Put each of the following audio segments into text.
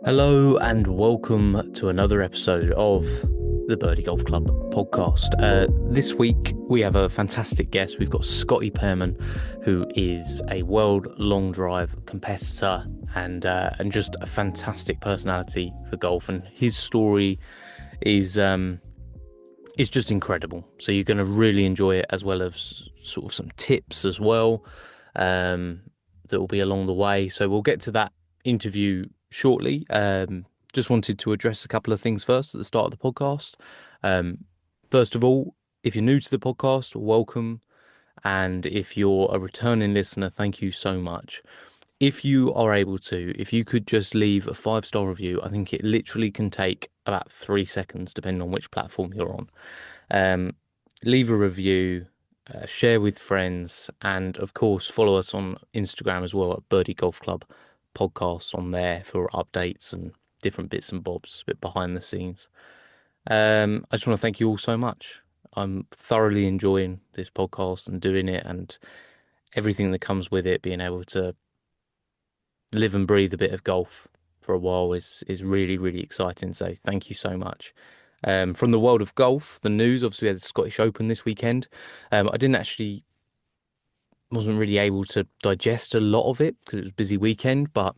Hello and welcome to another episode of the Birdie Golf Club podcast. This week we have a fantastic guest. We've got Scottie Pearman, who is a world long drive competitor and just a fantastic personality for golf. And his story is just incredible. So you're going to really enjoy it, as well as sort of some tips as well that will be along the way. So we'll get to that interview shortly. Just wanted to address a couple of things first at the start of the podcast. Um, First of all, if you're new to the podcast, welcome. And if you're a returning listener, thank you so much. If you are able to, if you could just leave a 5-star review, I think it literally can take about 3 seconds, depending on which platform you're on. Um, Leave a review, share with friends, and of course, follow us on Instagram as well at Birdie Golf Club Podcasts on there for updates and different bits and bobs, a bit behind the scenes. I just want to thank you all so much. I'm thoroughly enjoying this podcast and doing it, and everything that comes with it, being able to live and breathe a bit of golf for a while is really, really exciting. So thank you so much. From the world of golf, the news, obviously we had the Scottish Open this weekend. I didn't actually wasn't really able to digest a lot of it because it was a busy weekend, but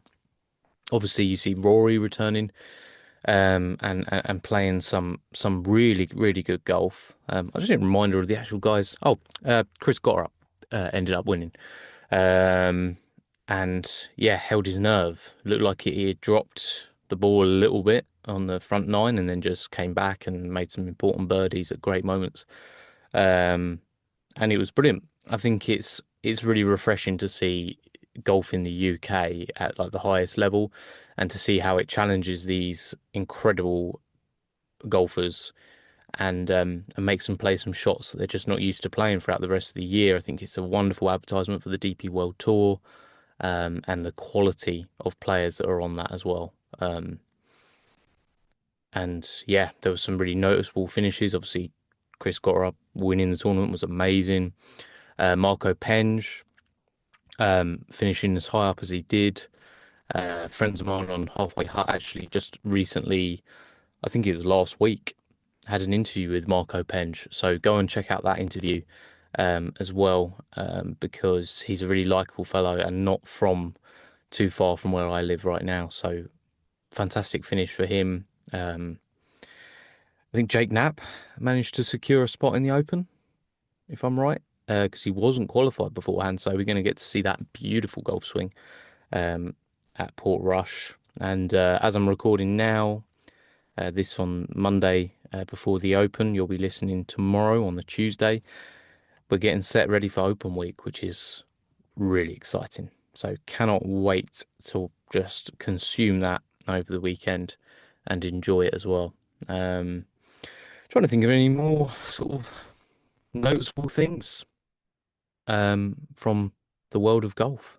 obviously you see Rory returning and playing some really, really good golf. I just need a reminder of the actual guys. Chris Goddard ended up winning. Um, and yeah, held his nerve. Looked like he had dropped the ball a little bit on the front nine and then just came back and made some important birdies at great moments. Um, and it was brilliant. I think it's really refreshing to see golf in the UK at like the highest level and to see how it challenges these incredible golfers and makes them play some shots that they're just not used to playing throughout the rest of the year. I think it's a wonderful advertisement for the DP World Tour and the quality of players that are on that as well. And yeah, there was some really noticeable finishes. Obviously, Chris Goddard winning the tournament was amazing. Marco Penge finishing as high up as he did. Friends of mine on Halfway Hut actually just recently, I think it was last week, had an interview with Marco Penge. So go and check out that interview as well because he's a really likable fellow and not from too far from where I live right now. So fantastic finish for him. I think Jake Knapp managed to secure a spot in the Open, if I'm right, because he wasn't qualified beforehand. So we're going to get to see that beautiful golf swing um, at Portrush. And as I'm recording now, this on Monday before the Open, you'll be listening tomorrow on the Tuesday. We're getting set ready for Open Week, which is really exciting. So cannot wait to just consume that over the weekend and enjoy it as well. Trying to think of any more sort of noticeable things from the world of golf.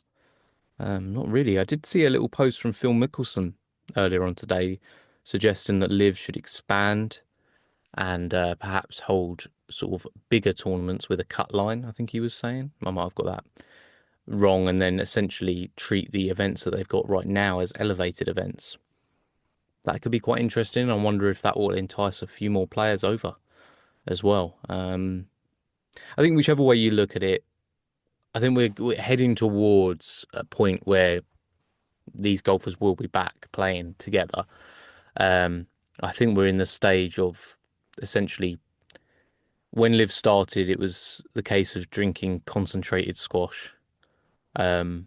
Not really. I did see a little post from Phil Mickelson earlier on today suggesting that Liv should expand and perhaps hold sort of bigger tournaments with a cut line, I think he was saying. I might have got that wrong, and then essentially treat the events that they've got right now as elevated events. That could be quite interesting. I wonder if that will entice a few more players over as well. I think whichever way you look at it, I think we're heading towards a point where these golfers will be back playing together. Um, I think we're in the stage of essentially when Liv started, it was the case of drinking concentrated squash, um,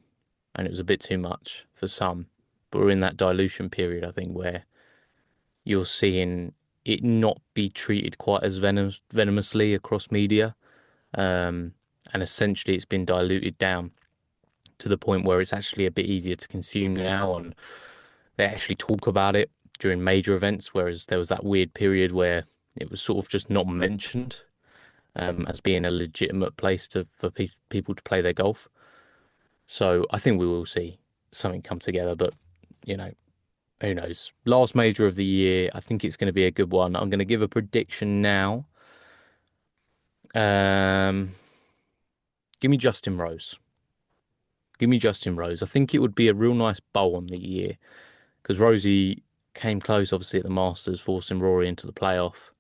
and it was a bit too much for some. But we're in that dilution period, I think, where you're seeing it not be treated quite as venomously across media. Um, and essentially it's been diluted down to the point where it's actually a bit easier to consume now, and they actually talk about it during major events, whereas there was that weird period where it was sort of just not mentioned as being a legitimate place for people to play their golf. So I think we will see something come together, but you know, who knows? Last major of the year, I think it's going to be a good one. I'm going to give a prediction now. Um, Give me Justin Rose. Give me Justin Rose. I think it would be a real nice bow on the year because Rosie came close, obviously, at the Masters, forcing Rory into the playoff.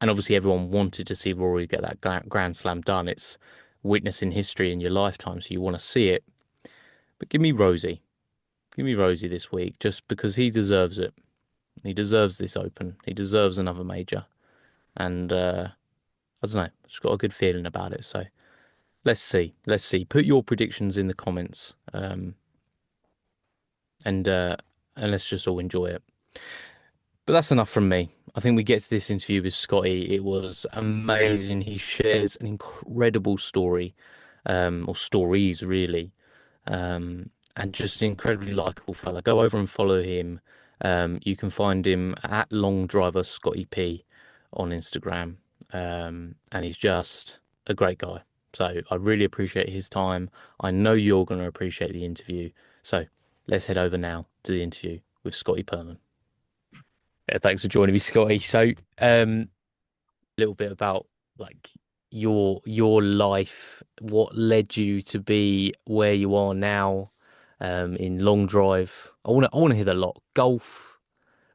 And obviously, everyone wanted to see Rory get that Grand Slam done. It's witnessing history in your lifetime, so you want to see it. But give me Rosie. Give me Rosie this week, just because he deserves it. He deserves this Open. He deserves another major. And I don't know, just got a good feeling about it. So let's see. Let's see. Put your predictions in the comments, and uh, and let's just all enjoy it. But that's enough from me. I think we get to this interview with Scotty. It was amazing. He shares an incredible story, or stories really, and just an incredibly likable fella. Go over and follow him. You can find him at Long Driver Scotty P on Instagram, and he's just a great guy. So I really appreciate his time. I know you're going to appreciate the interview. So let's head over now to the interview with Scottie Pearman. Yeah, thanks for joining me, Scotty. So, a little bit about like your life, what led you to be where you are now, in long drive. I want to hear the lot. Golf,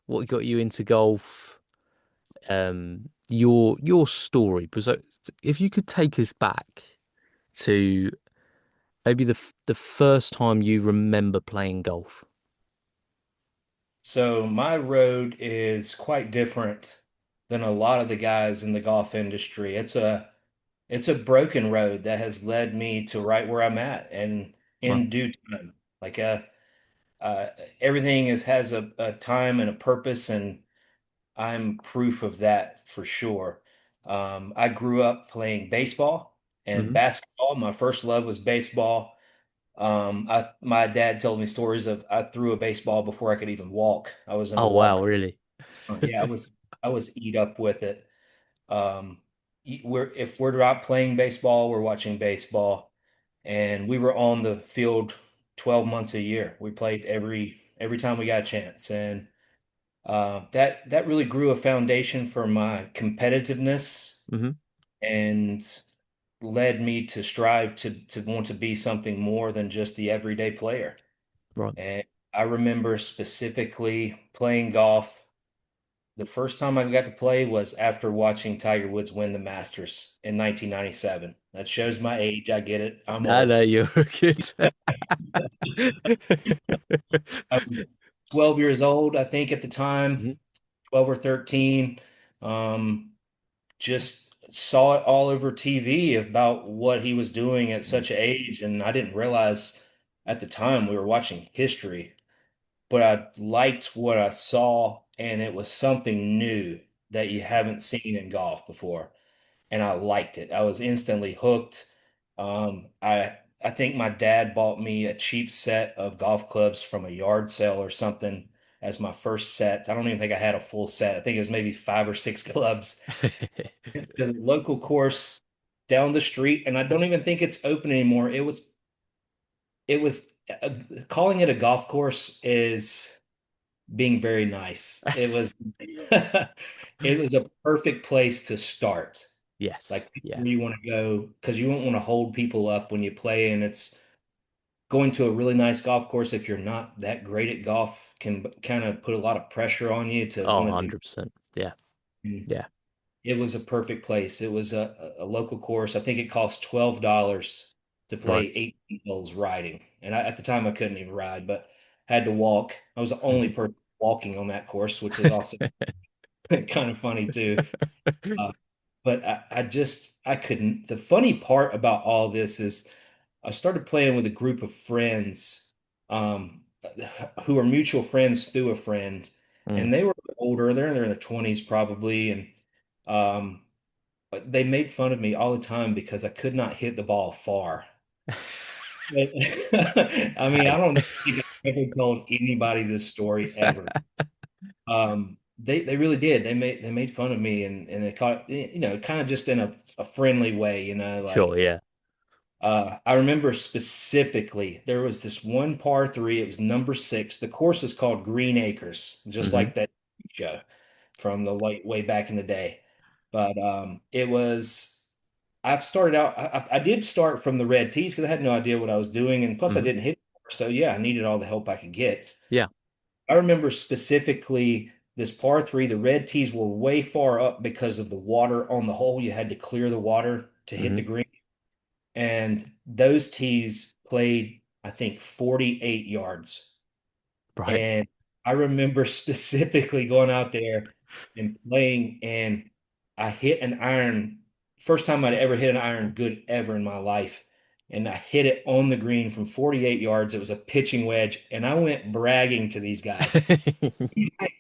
what got you into golf? Your story. Because if you could take us back to maybe the first time you remember playing golf. So my road is quite different than a lot of the guys in the golf industry. It's a broken road that has led me to right where I'm at and Well, in due time. Like uh everything has a time and a purpose, and I'm proof of that for sure. I grew up playing baseball and hmm. basketball. My first love was baseball. My dad told me stories of I threw a baseball before I could even walk. I was in a Oh wow, walk. really? Yeah, I was eat up with it. If we're not playing baseball, we're watching baseball, and we were on the field 12 months a year. We played every time we got a chance, and that really grew a foundation for my competitiveness Hmm. and led me to strive to want to be something more than just the everyday player. Right. And I remember specifically playing golf. The first time I got to play was after watching Tiger Woods win the Masters in 1997. That shows my age. I get it. I'm No, old. no, you're good. I was 12 years old, I think, at the time, Mhm. 12 or 13. Um, just saw it all over TV about what he was doing at Mm. such an age, and I didn't realize at the time we were watching history, but I liked what I saw, and it was something new that you haven't seen in golf before, and I liked it. I was instantly hooked. I think my dad bought me a cheap set of golf clubs from a yard sale or something as my first set. I don't even think I had a full set. I think it was maybe five or six clubs to the local course down the street, and I don't even think it's open anymore. It was calling it a golf course is being very nice. It was a perfect place to start. Yes. Like Yeah. where you want to go because you don't want to hold people up when you play, and it's going to a really nice golf course if you're not that great at golf can kind of put a lot of pressure on you to Oh, want to 100%. Yeah. do. Yeah. It was a perfect place. It was a local course. I think it cost $12 to Right. play 18 holes riding. And at the time, I couldn't even ride, but had to walk. I was the only Mhm. person walking on that course, which is also kind of funny too. Uh, but I couldn't. The funny part about all this is I started playing with a group of friends um, who are mutual friends through a friend, Mm. and they were older. They're in their 20s probably, and um, but they made fun of me all the time because I could not hit the ball far. I mean, I Hey. don't think I've ever told anybody this story ever. They really did. They made fun of me, and it caught kind of just in a friendly way, Sure. like Yeah. I remember specifically there was this one par three. It was number six. The course is called Green Acres, just Hmm. like that show from the way back in the day. But it was. I've started out. I did start from the red tees because I had no idea what I was doing, and plus I Hmm. didn't hit. So yeah, I needed all the help I could get. Yeah. I remember specifically this par three, the red tees were way far up because of the water on the hole. You had to clear the water to hit Hmm. the green. And those tees played, I think, 48 yards. Right. And I remember specifically going out there and playing, and I hit an iron, first time I'd ever hit an iron good ever in my life. And I hit it on the green from 48 yards. It was a pitching wedge, and I went bragging to these guys.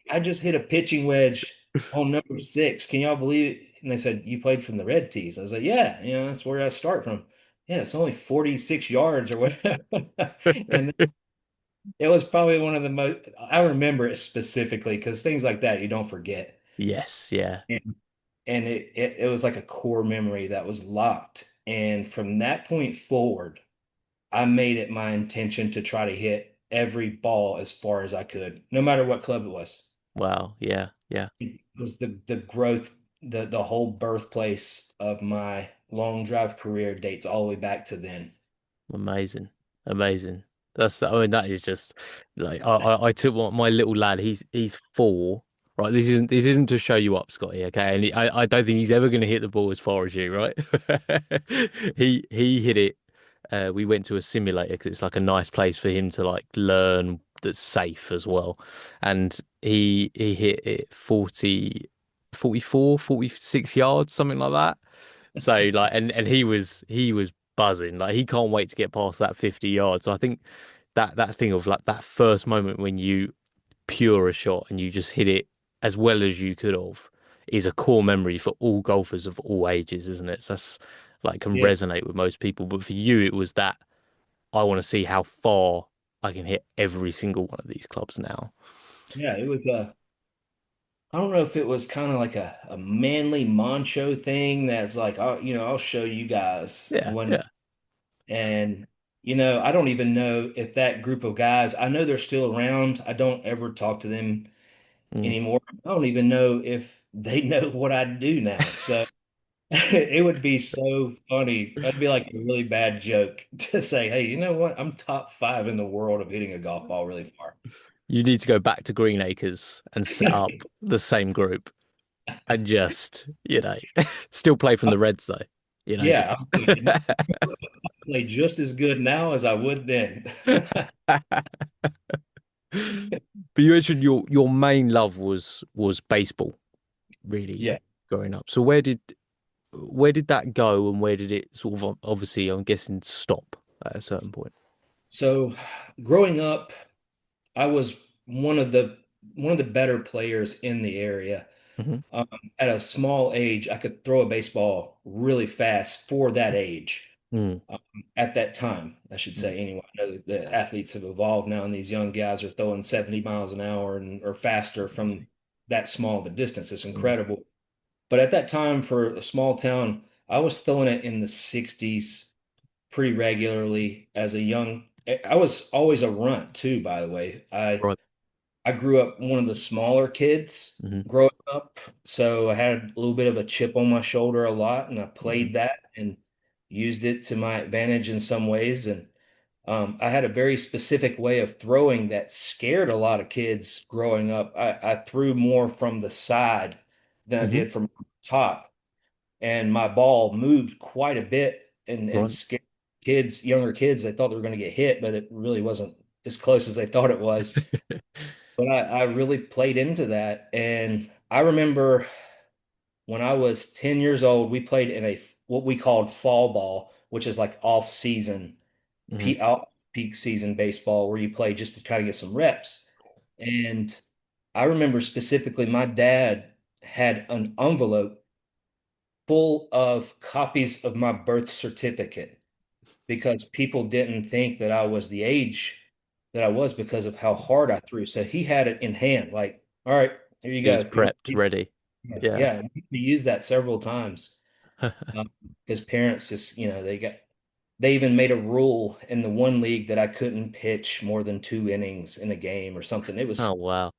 I just hit a pitching wedge on number six. Can y'all believe it? And they said, you played from the red tees. I was like, yeah, that's where I start from. Yeah, it's only 46 yards or whatever. And it was probably one of the most, I remember it specifically because things like that you don't forget. Yes, yeah. And, and it was like a core memory that was locked. And from that point forward, I made it my intention to try to hit every ball as far as I could, no matter what club it was. Wow, yeah, yeah. It was the growth, the whole birthplace of my long drive career dates all the way back to then. Amazing, amazing. I mean, that is just like I took my little lad. He's 4, right? This isn't to show you up, Scotty. Okay, and I don't think he's ever going to hit the ball as far as you, right? He hit it. We went to a simulator because it's like a nice place for him to like learn that's safe as well. And he hit it 46 yards, something like that. So like, and he was buzzing. Like he can't wait to get past that 50 yards. So I think that thing of like that first moment when you pure a shot and you just hit it as well as you could have is a core memory for all golfers of all ages, isn't it? So that's like can Yeah, resonate with most people. But for you, it was that I want to see how far I can hit every single one of these clubs now. yeah, it was a, I don't know if it was kind of like a manly macho thing that's like, I'll show you guys Yeah, one. yeah. And, I don't even know if that group of guys, I know they're still around. I don't ever talk to them Mm. anymore. I don't even know if they know what I do now. So it would be so funny. That'd be like a really bad joke to say, hey, you know what? I'm top five in the world of hitting a golf ball really far. You need to go back to Green Acres and set up the same group and just, still play from the Reds though, Yeah, just. I play just as good now as I would then. But you mentioned your main love was baseball, really Yeah. growing up. So where did that go and where did it sort of obviously I'm guessing stop at a certain point? So growing up, I was one of the one of the better players in the area. Hmm. Um, at a small age, I could throw a baseball really fast for that age. Mm. Um, at that time, I should Mm. say. Anyway, I know that the athletes have evolved now, and these young guys are throwing 70 miles an hour and or faster from that small of a distance. It's Mm. incredible. But at that time, for a small town, I was throwing it in the 60s pretty regularly as a young. I was always a runt too, by the way. Right. I grew up one of the smaller kids Hmm. growing up, so I had a little bit of a chip on my shoulder a lot, and I Hmm. played that and used it to my advantage in some ways. And I had a very specific way of throwing that scared a lot of kids growing up. I threw more from the side than I Hmm. did from the top, and my ball moved quite a bit and Right. scared kids, younger kids. They thought they were going to get hit, but it really wasn't as close as they thought it was. But I really played into that. And I remember when I was 10 years old, we played in what we called fall ball, which is like off season, Hmm. off peak season baseball, where you play just to kind of get some reps. And I remember specifically my dad had an envelope full of copies of my birth certificate because people didn't think that I was the age that I was because of how hard I threw. So he had it in hand, like, all right, here you He was go. prepped, ready. Yeah. Yeah, we used that several times because parents just, they even made a rule in the one league that I couldn't pitch more than 2 innings in a game or something. It was, Oh wow.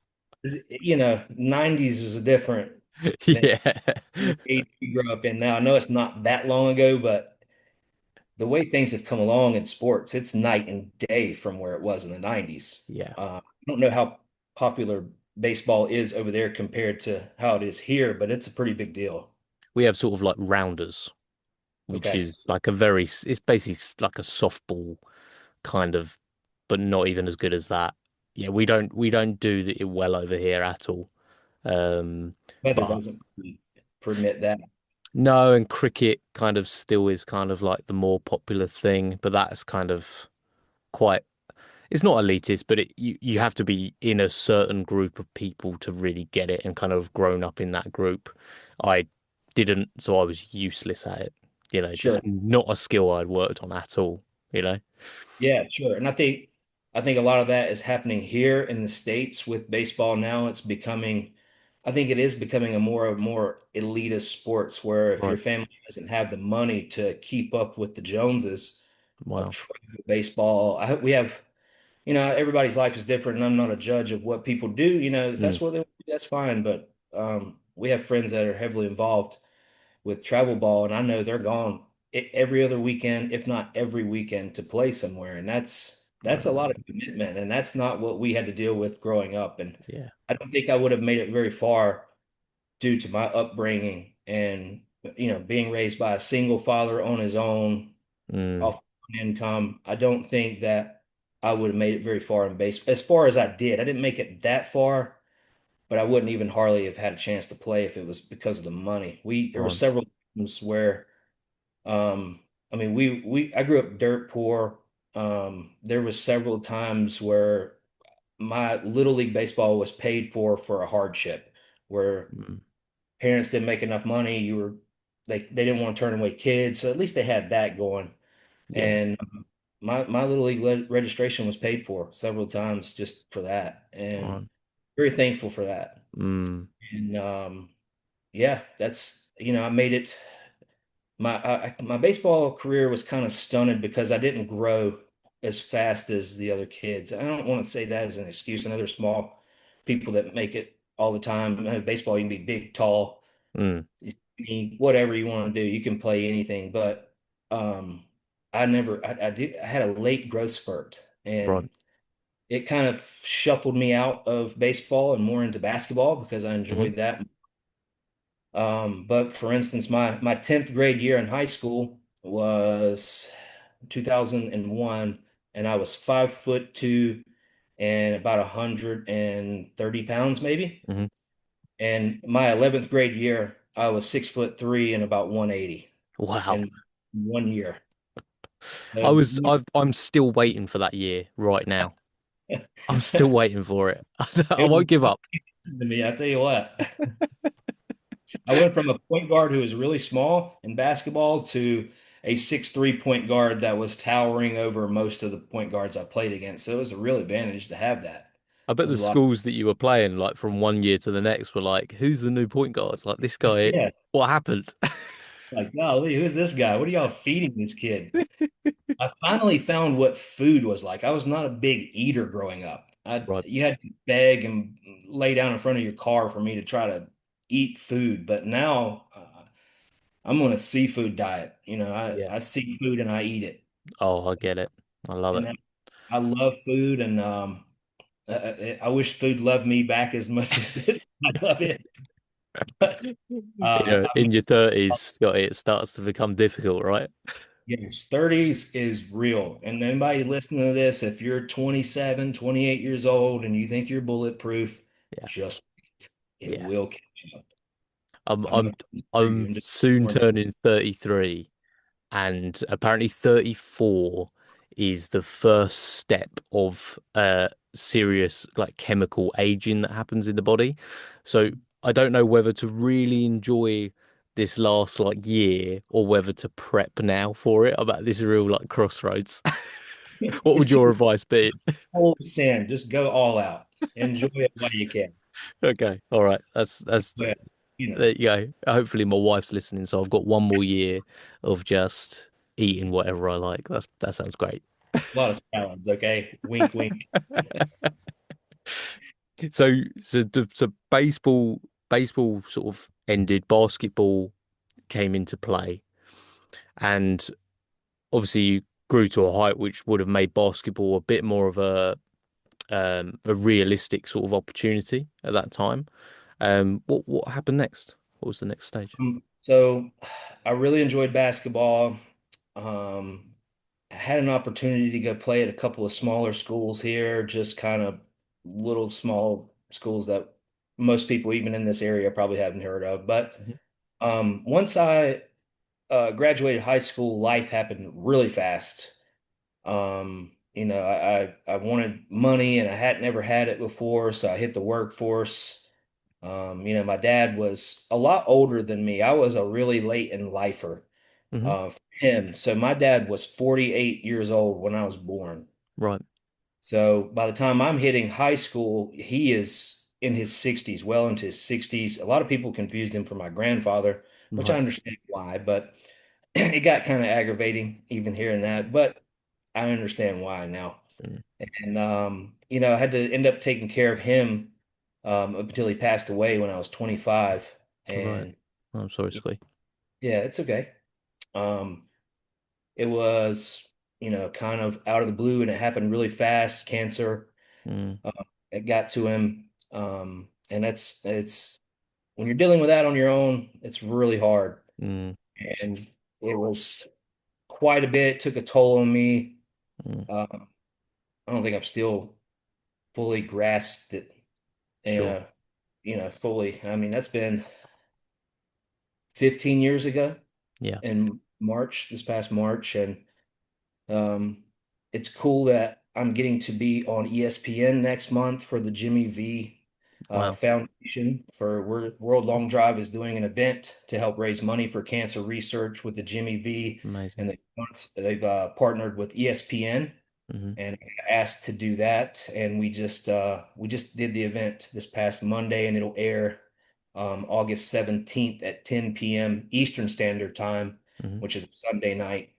90s was different than Yeah. the age we grew up in now. I know it's not that long ago, but the way things have come along in sports, it's night and day from where it was in the 90s. Yeah. I don't know how. popular baseball is over there compared to how it is here, but it's a pretty big deal. We have sort of like rounders, which Okay. is like a very, it's basically like a softball kind of, but not even as good as that. Yeah, we don't do it well over here at all. Weather But doesn't permit that. no, and cricket kind of still is kind of like the more popular thing, but that's kind of quite, it's not elitist, but you have to be in a certain group of people to really get it and kind of grown up in that group. I didn't, so I was useless at it. Just Sure. not a skill I'd worked on at all, you know? Yeah, sure. And I think a lot of that is happening here in the States with baseball now. I think it is becoming a more elitist sports where if your Right. family doesn't have the money to keep up with the Joneses of Wow. travel baseball, I hope we have, everybody's life is different, and I'm not a judge of what people do. If Mm, that's what they do, that's fine. But we have friends that are heavily involved with travel ball, and I know they're gone every other weekend, if not every weekend, to play somewhere, and that's a lot of commitment, and that's not what we had to deal with growing up. And yeah. I don't think I would have made it very far due to my upbringing and being raised by a single father on his own Mm, off income. I don't think that I would have made it very far in base as far as I did. I didn't make it that far, but I wouldn't even hardly have had a chance to play if it was because of the money. We There were right. several times where, um, I mean, I grew up dirt poor. There was several times where my little league baseball was paid for a hardship, where Mm, parents didn't make enough money. They didn't want to turn away kids, so at least they had that going. yeah. And my little league registration was paid for several times just for that, and Right. very thankful for that. Mm, And yeah, that's I made it. My baseball career was kind of stunted because I didn't grow as fast as the other kids. I don't want to say that as an excuse. I know there's small people that make it all the time. I know baseball, you can be big, tall, mm, whatever you want to do. You can play anything. But I never, I had a late growth spurt, right. and it kind of shuffled me out of baseball and more into basketball because I Hmm. enjoyed that. But for instance, my 10th grade year in high school was 2001, and I was 5'2" and about 130 pounds maybe. Hmm. And my 11th grade year, I was 6'3" and about 180 Wow. in 1 year. I So was, I'm still waiting for that year right now. I'm still waiting for it. I it won't was give up. to me, I tell you what. I went from a point guard who was really small in basketball to a 6'3" point guard that was towering over most of the point guards I played against. So it was a real advantage to have that. I It bet was the a lot. schools that you were playing, like from one year to the next, were like, "Who's the new point guard? Like this guy, Yeah, what happened?" like, golly, who's this guy? What are y'all feeding this kid? I finally found what food was like. I was not a big eater growing up. Right. You had to beg and lay down in front of your car for me to try to eat food. But now I'm on a seafood diet. Yeah. I see food and I eat it. Oh, I get it. I love it. And I love food, and I wish food loved me back as much as I love it. But I In mean, your 30s, Scotty, it starts to become difficult, right? yes, 30s is real. And anybody listening to this, if you're 27, 28 years old and you think you're bulletproof, Yeah. just wait. It Yeah. will catch up. I'm I'm I'm going to you I'm and just soon warn you. turning 33, and apparently 34 is the first step of serious like chemical aging that happens in the body. So I don't know whether to really enjoy this last like year or whether to prep now for it. I'm at this real like crossroads. What It's would too your advice be? cold sand. Just go all out. Enjoy it while you can. Okay, all right. That's But, there you go. Hopefully my wife's listening, so I've got one more year of just eating whatever I like. That sounds great. a lot of salads, okay? Wink, wink. So baseball sort of ended, basketball came into play, and obviously you grew to a height which would have made basketball a bit more of a realistic sort of opportunity at that time. What happened next? What was the next stage? So I really enjoyed basketball. Um, I had an opportunity to go play at a couple of smaller schools here, just kind of little small schools that most people, even in this area, probably haven't heard of. But Hmm. once I graduated high school, life happened really fast. I wanted money and I had never had it before, so I hit the workforce. My dad was a lot older than me. I was a really late in lifer Hmm. for him. So my dad was 48 years old when I was born. Right, So by the time I'm hitting high school, he is in his 60s, well into his 60s. A lot of people confused him for my grandfather, which I right. understand why, but it got kind of aggravating even hearing that. But I understand why now. Mm. And I had to end up taking care of him up until he passed away when I was 25. Right. And I'm sorry, Scotty. yeah, it's okay. Um, it was, kind of out of the blue and it happened really fast, cancer. Mm, Uh, it got to him. And it's when you're dealing with that on your own, it's really hard. mm, And it was quite a bit, took a toll on me. mm. I don't think I've still fully grasped it, Sure. uh, fully. I mean, that's been 15 years ago Yeah. in March, this past March. And Um, it's cool that I'm getting to be on ESPN next month for the Jimmy V Wow. Foundation World Long Drive is doing an event to help raise money for cancer research with the Jimmy V, Amazing. and they've partnered with ESPN Hmm. and asked to do that. And we just did the event this past Monday, and it'll air August 17th at 10 p.m. Eastern Standard Time, Hmm. which is Sunday night.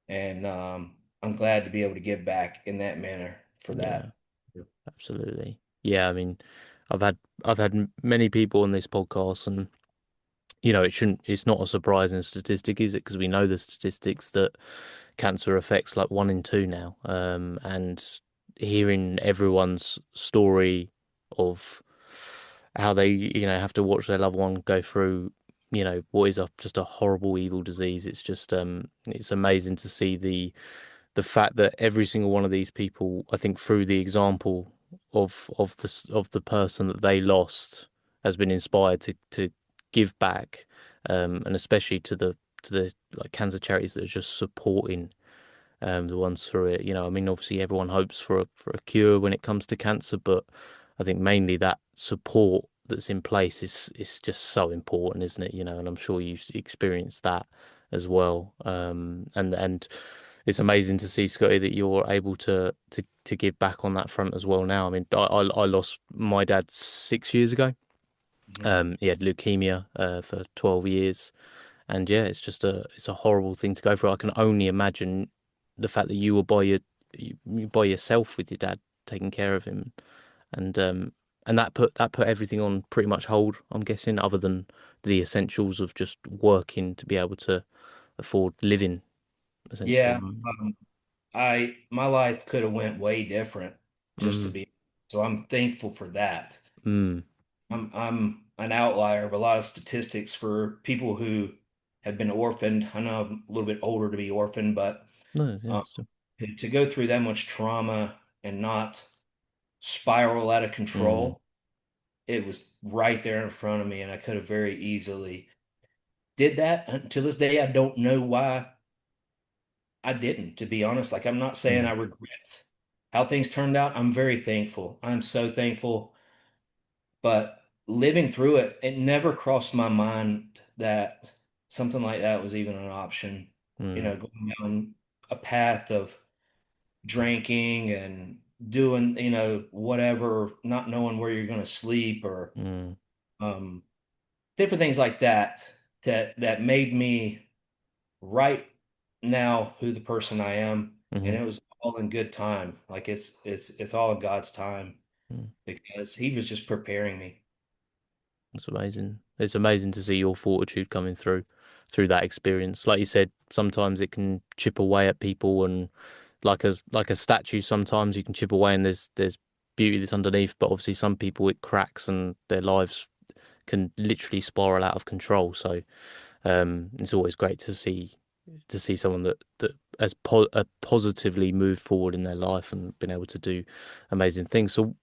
And I'm glad to be able to give back in that manner for Yeah, that. absolutely. Yeah, I mean, I've had many people on this podcast, and it's not a surprising statistic, is it? Because we know the statistics that cancer affects like 1 in 2 now. And hearing everyone's story of how they, have to watch their loved one go through, what is just a horrible, evil disease. It's just, it's amazing to see the fact that every single one of these people, I think, through the example of the person that they lost, has been inspired to give back, and especially to the like cancer charities that are just supporting the ones through it. I mean, obviously everyone hopes for a cure when it comes to cancer, but I think mainly that support that's in place is just so important, isn't it? And I'm sure you've experienced that as well. And it's amazing to see, Scotty, that you're able to give back on that front as well now. I mean, I lost my dad 6 years ago. Mhm. He had leukemia for 12 years, and yeah, it's a horrible thing to go through. I can only imagine the fact that you were you by yourself with your dad, taking care of him, and um and that put everything on pretty much hold, I'm guessing, other than the essentials of just working to be able to afford living, essentially. Yeah, I my life could have went way different just to Mm, be. So I'm thankful for that. mm. I'm an outlier of a lot of statistics for people who have been orphaned. I know I'm a little bit older to be orphaned, but No, yeah, um, to go through that much trauma and not spiral out of mm, control, it was right there in front of me, and I could have very easily did that. Until this day, I don't know why I didn't, to be honest. Like, I'm not saying mm, I regret how things turned out. I'm very thankful. I'm so thankful. But living through it, it never crossed my mind that something like that was even an option. mm, Going down a path of drinking and doing, whatever, not knowing where you're going to sleep or mm, um, different things like that, that made me right now who the person I am. And mm, it was all in good time. Like it's all in God's time mm. because He was just preparing me. It's amazing. It's amazing to see your fortitude coming through that experience. Like you said, sometimes it can chip away at people, and like a statue, sometimes you can chip away, and there's beauty that's underneath, but obviously some people it cracks and their lives can literally spiral out of control. So it's always great to see someone that has positively moved forward in their life and been able to do amazing things. So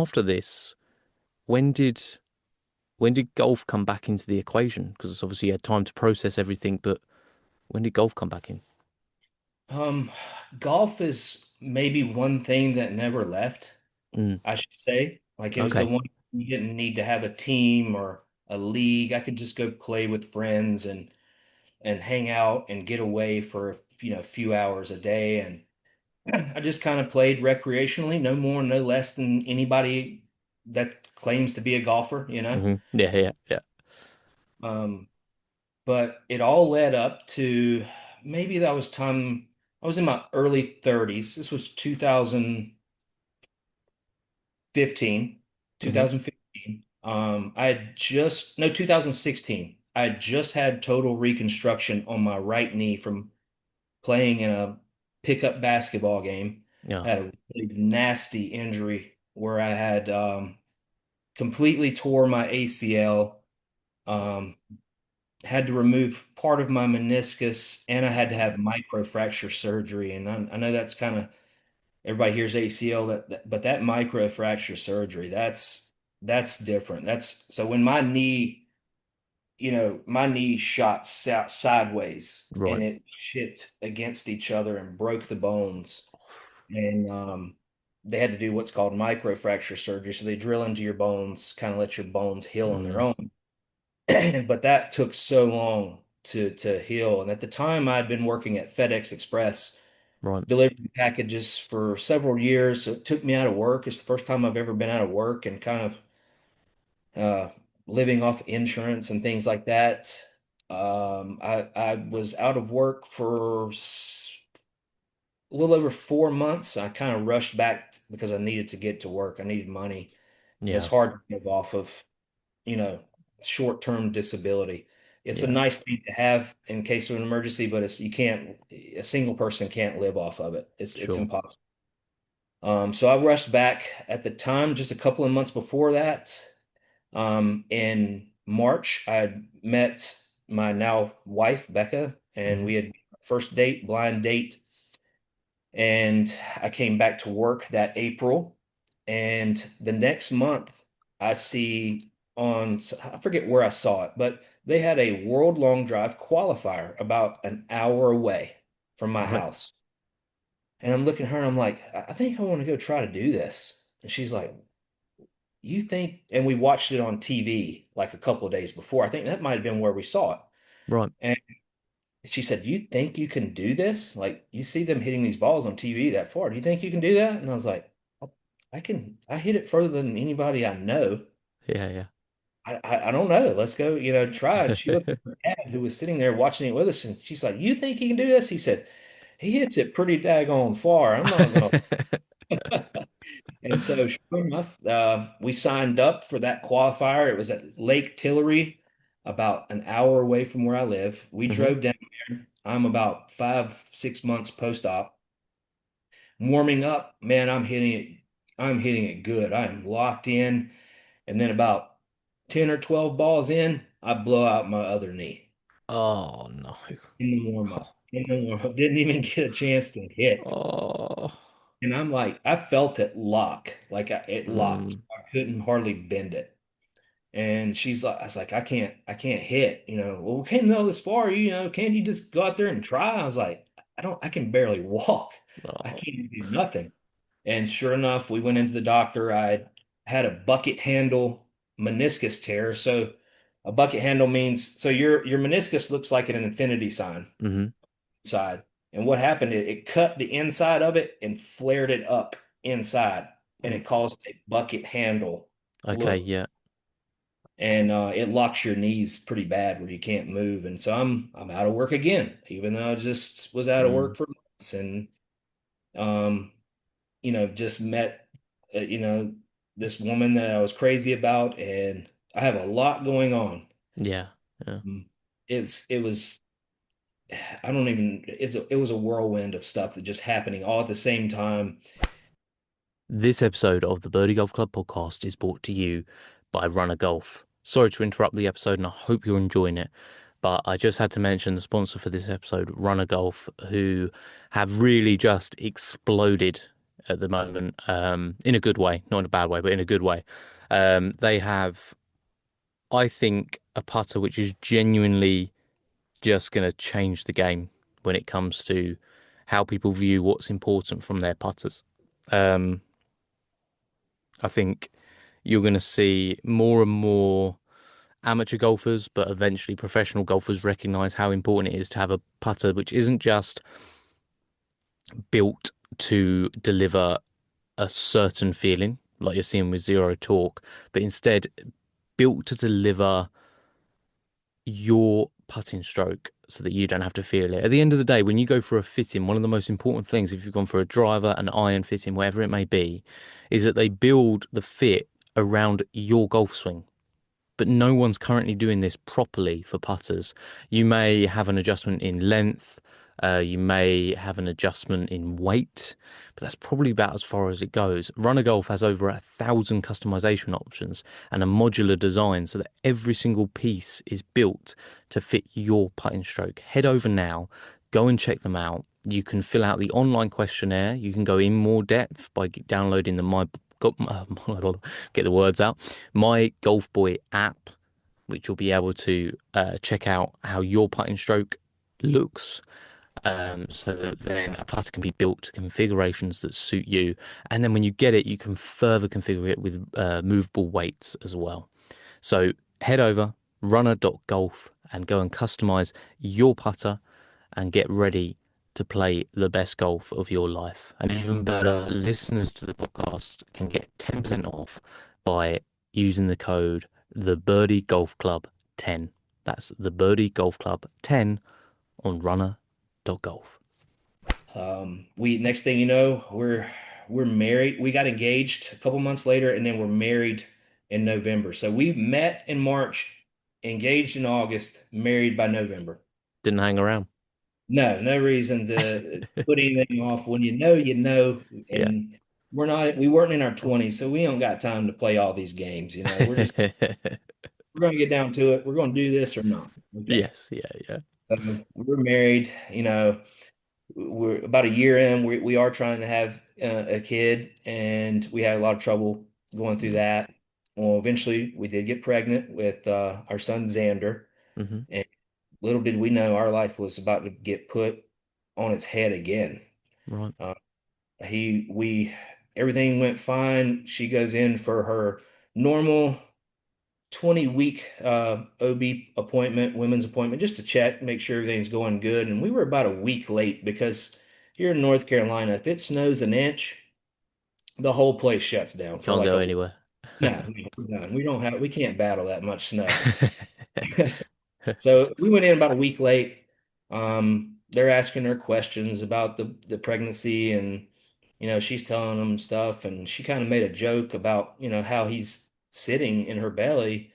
after this, when did when did golf come back into the equation? Because obviously you had time to process everything, but when did golf come back in? Um, Golf is maybe one thing that never left, Mm, I should say. Like it was the okay. one you didn't need to have a team or a league. I could just go play with friends and hang out and get away for, a few hours a day. And I just kind of played recreationally, no more, no less than anybody that claims to be a golfer. Yeah, yeah, yeah. Um, but it all led up to maybe that was time I was in my early 30s. This was 2015, Hmm. 2015. I had just, no, 2016. I had just had total reconstruction on my right knee from playing in a pickup basketball game. Yeah. I had a really nasty injury where I had completely tore my ACL. Um, had to remove part of my meniscus and I had to have microfracture surgery. And I know that's kind of everybody hears ACL, but that microfracture surgery, that's different. That's so when my knee shot sideways and Right. it hit against each other and broke the bones. And they had to do what's called microfracture surgery. So they drill into your bones, kind of let your bones heal on their Mm, own. But that took so long to heal. And at the time, I'd been working at FedEx Express, right. delivering packages for several years. So it took me out of work. It's the first time I've ever been out of work and kind of living off insurance and things like that. I was out of work for a little over 4 months. I kind of rushed back because I needed to get to work. I needed money, and it's Yeah. hard to live off of you know, short-term disability. It's a Yeah. nice thing to have in case of an emergency, but you can't, a single person can't live off of it. It's Sure. impossible. So I rushed back at the time, just a couple of months before that. In March, I had met my now wife, Becca, and Hmm. we had first date, blind date, and I came back to work that April. And the next month, I see I forget where I saw it, but they had a world long drive qualifier about an hour away from my Right. house. And I'm looking at her and I'm like, I think I want to go try to do this. And she's like, you think? And we watched it on TV like a couple of days before. I think that might have been where we saw it. Right. And she said, "You think you can do this? Like you see them hitting these balls on TV that far. Do you think you can do that?" And I was like, I can. I hit it further than anybody I know. Yeah. I don't know. Let's go, try it." She looked Yeah. at her dad who was sitting there watching it with us, and she's like, "You think he can do this?" He said, "He hits it pretty daggone far. I'm not gonna." And so, sure enough, we signed up for that qualifier. It was at Lake Tillery, about an hour away from where I live. We Hmm. drove down there. I'm about 5, 6 months post-op. Warming up, man, I'm hitting it. I'm hitting it good. I am locked in. And then about 10 or 12 balls in, I blow out my other knee Oh no. in the warm up. In the warm up. Didn't even get a chance to hit. Oh. And I'm like, I felt it lock. Like it locked. Mm. I couldn't hardly bend it. And she's like, I was like, I can't hit. Well, we came all this far. Can't you just go out there and try? I was like, I can barely walk. I Oh. can't do nothing. And sure enough, we went into the doctor. I had a bucket handle meniscus tear. So a bucket handle means so your meniscus looks like an infinity sign Hmm. inside. And what happened, it cut the inside of it and flared it up inside. And Mm. it caused a bucket handle Okay. look. Yeah. And it locks your knees pretty bad where you can't move. And so I'm out of work again, even though I just was out of Mm. work for months. And um, just met, uh, you know, this woman that I was crazy about, and I have a lot going on. Yeah. Yeah. Mm. It was, I don't even, it was a whirlwind of stuff that just happening all at the same time. This episode of the Birdie Golf Club podcast is brought to you by Runner Golf. Sorry to interrupt the episode, and I hope you're enjoying it. But I just had to mention the sponsor for this episode, Runner Golf, who have really just exploded at the moment, in a good way, not in a bad way, but in a good way. They have, I think, a putter which is genuinely just going to change the game when it comes to how people view what's important from their putters. Um, I think you're going to see more and more amateur golfers, but eventually professional golfers recognize how important it is to have a putter which isn't just built to deliver a certain feeling, like you're seeing with Zero Torque, but instead built to deliver your putting stroke so that you don't have to feel it. At the end of the day, when you go for a fitting, one of the most important things, if you've gone for a driver, an iron fitting, whatever it may be, is that they build the fit around your golf swing. But no one's currently doing this properly for putters. You may have an adjustment in length, you may have an adjustment in weight, but that's probably about as far as it goes. Runner Golf has over 1,000 customization options and a modular design so that every single piece is built to fit your putting stroke. Head over now, go and check them out. You can fill out the online questionnaire. You can go in more depth by downloading the get the words out, My Golf Boy app, which you'll be able to check out how your putting stroke looks, so that then a putter can be built to configurations that suit you. And then when you get it, you can further configure it with movable weights as well. So head over runner.golf and go and customize your putter and get ready to play the best golf of your life. And even better, listeners to the podcast can get 10% off by using the code the Birdie Golf Club 10. That's the Birdie Golf Club 10 on runner.golf. We next thing you know, we're married. We got engaged a couple months later, and then we're married in November. So we met in March, engaged in August, married by November. Didn't hang around. No, no reason to put anything off. When you know, Yeah. and we weren't in our 20s, so we don't got time to play all these games. We're gonna get down to it. We're gonna do this or not. Okay. Yes, yeah, yeah. So we're married, we're about a year in. We are trying to have a kid, and we had a lot of trouble going through that. Well, eventually we did get pregnant with our son Xander, Mm-hmm. and little did we know our life was about to get put on its head again. Right. Uh, we everything went fine. She goes in for her normal 20-week OB appointment, women's appointment, just to check, make sure everything's going good. And we were about a week late because here in North Carolina, if it snows an inch, the whole place shuts down for Can't like go a week. anywhere. No, we're done. We can't battle that much snow. So we went in about a week late. They're asking her questions about the pregnancy, and she's telling them stuff, and she kind of made a joke about how he's sitting in her belly.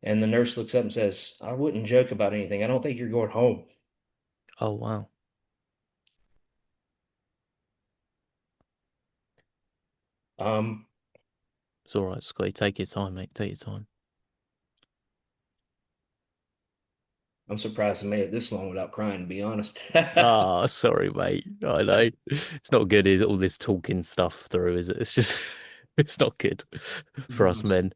And the nurse looks up and says, I wouldn't joke about anything. I don't think you're going home. Oh, wow. Um, It's all right, Scotty. Take your time, mate. Take your time. I'm surprised I made it this long without crying, to be honest. Ah, sorry, mate. I know. It's not good, is it, all this talking stuff through, is it? It's just, it's not good for us men.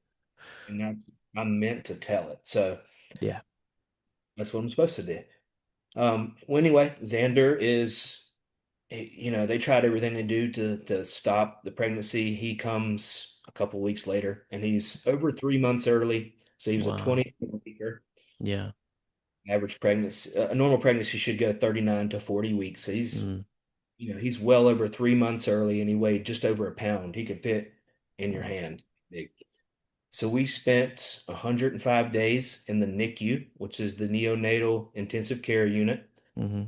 And I'm meant to tell it. So Yeah. that's what I'm supposed to do. Well, anyway, Xander is, they tried everything they do to stop the pregnancy. He comes a couple weeks later, and he's over 3 months early. So he was a Wow. 20 weeker. Yeah. Average pregnancy, a normal pregnancy should go 39 to 40 weeks. So Mm. he's well over 3 months early, and he weighed just over a pound. He could fit in your Wow. hand. Big. So we spent 105 days in the NICU, which is the neonatal intensive care unit, Hmm.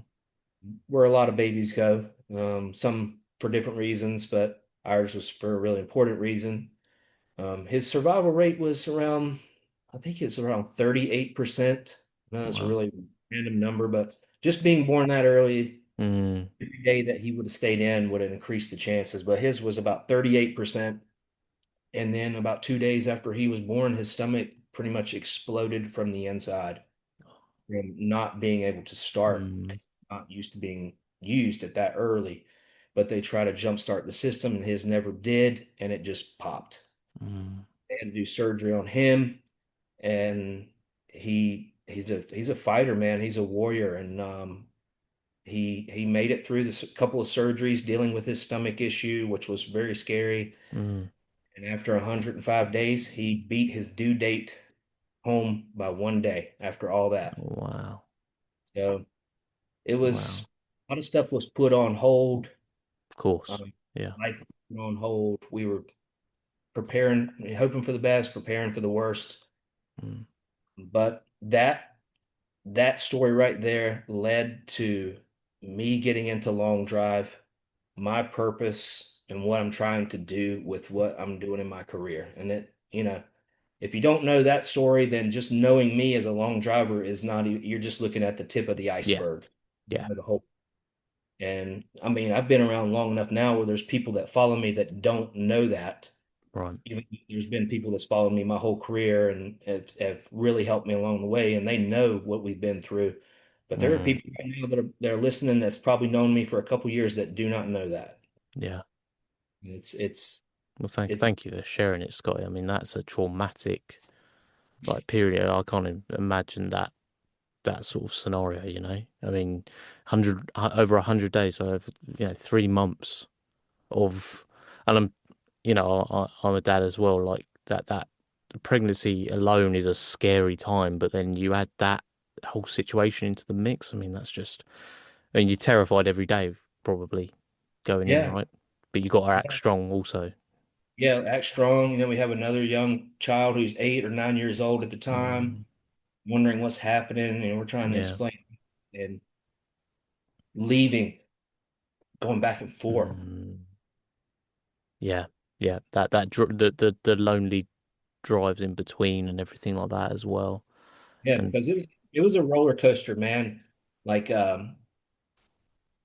where a lot of babies go. Some for different reasons, but ours was for a really important reason. His survival rate was around, I think it's around 38%. No, it's a Wow. really random number, but just being born that early. Mm, Every day that he would have stayed in would have increased the chances, but his was about 38%. And then about 2 days after he was born, his stomach pretty much exploded from the inside from not being able to start, mm, not used to being used at that early. But they try to jumpstart the system, and his never did, and it just popped. mm, They had to do surgery on him, and he's a fighter, man. He's a warrior, and he made it through this couple of surgeries dealing with his stomach issue, which was very scary. mm. And after 105 days, he beat his due date home by 1 day after all that. Wow. So it was Wow. a lot of stuff was put on hold. Of course. Um, Yeah. Life was put on hold. We were preparing, hoping for the best, preparing for the worst. Mm, But that story right there led to me getting into long drive, my purpose, and what I'm trying to do with what I'm doing in my career. And if you don't know that story, then just knowing me as a long driver is not, you're just looking at the tip of the yeah. iceberg. You Yeah. know, the whole, and I mean, I've been around long enough now where there's people that follow me that don't know that. Right. Even there's been people that's followed me my whole career and have really helped me along the way, and they know what we've been through. But there are Mm, people right now that are listening that's probably known me for a couple years that do not know that. yeah. And it's Well, thank it's thank you for sharing it, Scotty. I mean, that's a traumatic like period. I can't imagine that sort of scenario, you know. I mean, over 100 days, so over, 3 months of, and I'm a dad as well. Like that pregnancy alone is a scary time, but then you add that whole situation into the mix. I mean, that's just, I mean, you're terrified every day, probably going in, yeah, right? But you got to act yeah, strong also. yeah, act strong. We have another young child who's 8 or 9 years old at the time, Mm, wondering what's happening, and we're trying to yeah. explain and leaving, going back and forth. Mm, yeah. Yeah. The lonely drives in between and everything like that as well. Yeah, And because it was a roller coaster, man. Like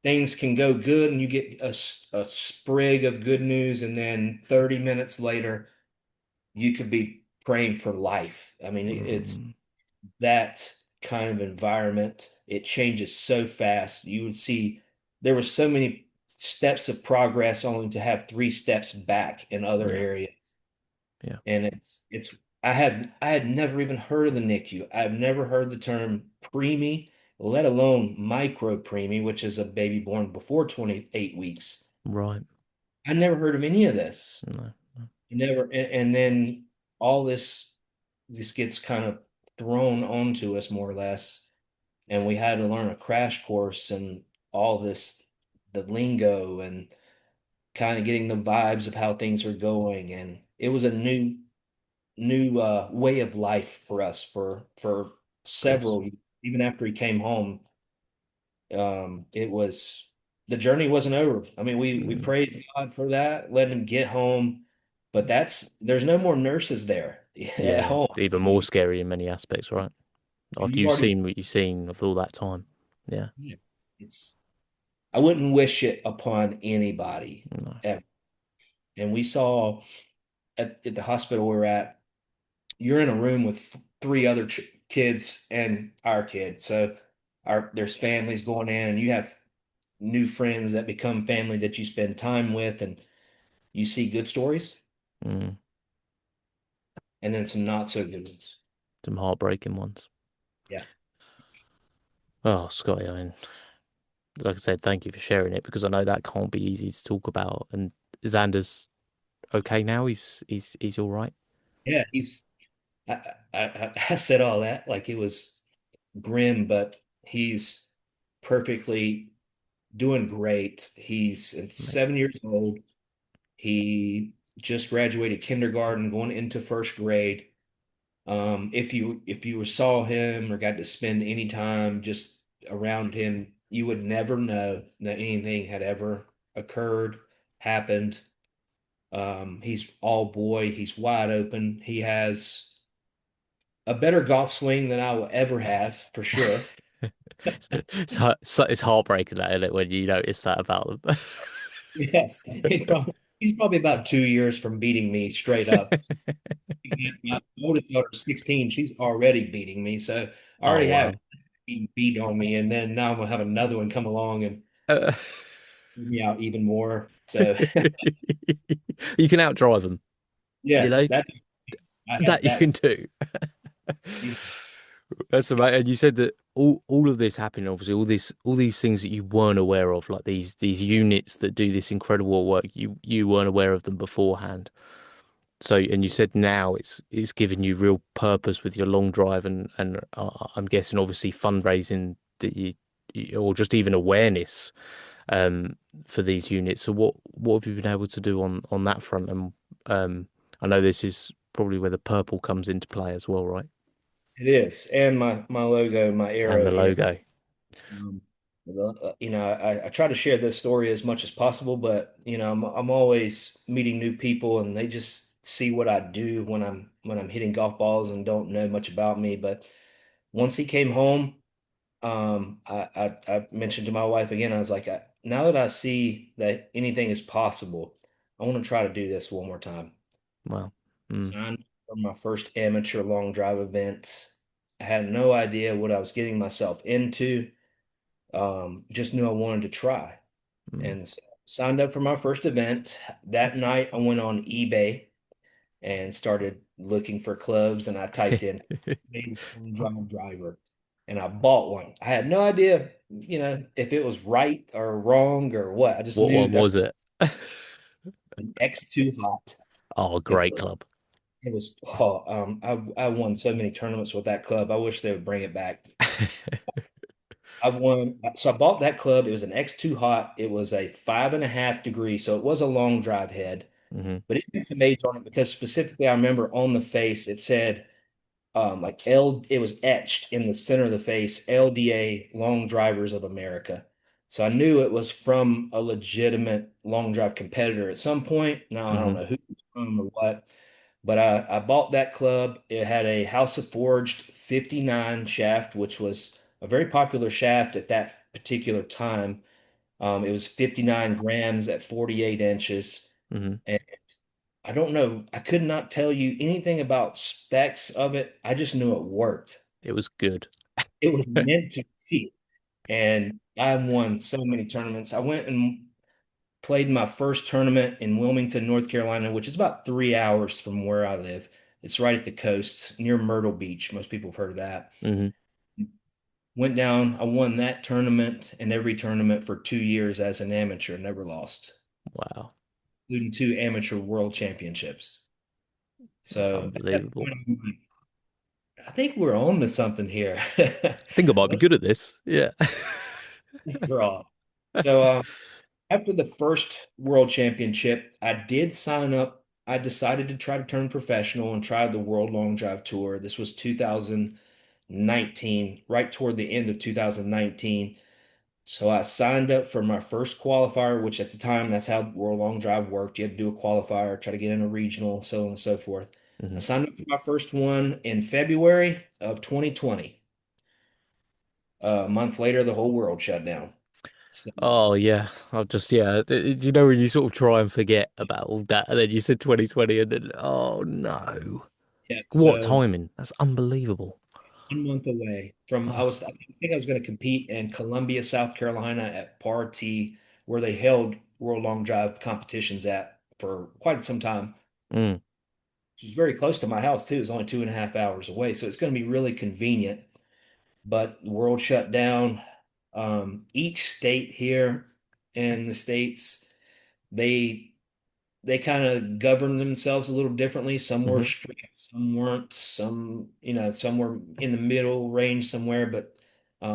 things can go good and you get a sprig of good news, and then 30 minutes later you could be praying for life. I mean, it's mm, that kind of environment. It changes so fast. You would see there were so many steps of progress only to have 3 steps back in other yeah, areas. yeah, And it's I had never even heard of the NICU. I've never heard the term preemie, let alone micro preemie, which is a baby born before 28 weeks. right. I never heard of any of this. No, no. Never, and then all this gets kind of thrown onto us more or less, and we had to learn a crash course and all this, the lingo and kind of getting the vibes of how things are going, and it was a new way of life for us for Of course. several, even after he came home. It was, the journey wasn't over. I mean, we Mm, praised God for that, letting him get home, but there's no more nurses there at yeah, home. even more scary in many aspects, right? After You you've already, seen what you've seen of all that time. Yeah, yeah, it's I wouldn't wish it upon anybody no, ever. And we saw at the hospital we were at, you're in a room with 3 other kids and our kid. So there's families going in, and you have new friends that become family that you spend time with, and you see good stories mm, and then some not so good ones. some heartbreaking ones. Yeah. Oh, Scotty, I mean, like I said, thank you for sharing it because I know that can't be easy to talk about. And Xander's okay now. He's all right. Yeah. I said all that like it was grim, but he's perfectly doing great. He's Amazing. 7 years old. He just graduated kindergarten, going into first grade. If you saw him or got to spend any time just around him, you would never know that anything had ever occurred, happened. He's all boy. He's wide open. He has a better golf swing than I will ever have, for sure. It's heartbreaking that, isn't it, when you notice that about Yes, he's probably about 2 years from beating me straight up. them. My oldest daughter's 16. She's already beating me. So I Oh already have wow. beat on me. And then now I'm gonna have another one come along and Uh, beat me out even more. So you can outdrive them, you yes, know, I have that you that. can do. That's amazing. And you said that all of this happened, obviously, all these things that you weren't aware of, like these units that do this incredible work, you weren't aware of them beforehand. So, and you said now it's giving you real purpose with your long drive, and I'm guessing obviously fundraising that or just even awareness um for these units. So what have you been able to do on that front? And I know this is probably where the purple comes into play as well, right? It is. And my logo, my And arrow the here. logo. Um, I try to share this story as much as possible, but I'm always meeting new people, and they just see what I do when I'm hitting golf balls and don't know much about me. But once he came home, I mentioned to my wife again. I was like, now that I see that anything is possible, I want to try to do this one more time. Wow. Mm, Signed for my first amateur long drive event. I had no idea what I was getting myself into. Just knew I wanted to try. mm. And so signed up for my first event. That night, I went on eBay and started looking for clubs, and I typed in "main drum driver," and I bought one. I had no idea, if it was right or wrong or what. I just What knew one that was it? an X2 hot. Oh, It great was, club. I won so many tournaments with that club. I wish they would bring it back. I won. So I bought that club. It was an X2 hot. It was a 5.5 degree. So it was a long drive head, Hmm. but it had some age on it because specifically I remember on the face it said like it was etched in the center of the face, LDA Long Drivers of America. So I knew it was from a legitimate long drive competitor at some point. Now I don't Hmm. know who it's from or what, but I bought that club. It had a House of Forged 59 shaft, which was a very popular shaft at that particular time. It was 59 grams at 48 inches. Hmm. And I don't know, I could not tell you anything about specs of it. I just knew it worked. It was good. It was meant to be. And I won so many tournaments. I went and played my first tournament in Wilmington, North Carolina, which is about 3 hours from where I live. It's right at the coast near Myrtle Beach. Most people have heard of that. Hmm. Went down, I won that tournament and every tournament for 2 years as an amateur, never lost, Wow. including two amateur world championships. That's So at that unbelievable. point, I'm like, I think we're on to something here. I think I might be Let's good at this. Yeah. draw. So after the first world championship, I did sign up. I decided to try to turn professional and try the World Long Drive Tour. This was 2019, right toward the end of 2019. So I signed up for my first qualifier, which at the time, that's how World Long Drive worked. You had to do a qualifier, try to get in a regional, so on and so forth. I Hmm. signed up for my first one in February of 2020. A month later, the whole world shut down. So, Oh yeah. I'll just yeah. You know when you sort of try and forget about all that, and then you said 2020, and then oh no, yeah, what so timing? That's unbelievable. 1 month away from Oh. I think I was going to compete in Columbia, South Carolina at Par T, where they held World Long Drive competitions at for quite some time. Mm. Which is very close to my house too. It's only 2.5 hours away, so it's going to be really convenient. But the world shut down. Each state here in the states, they they kind of govern themselves a little differently. Some were Hmm. strict, some weren't. Some were in the middle range somewhere. But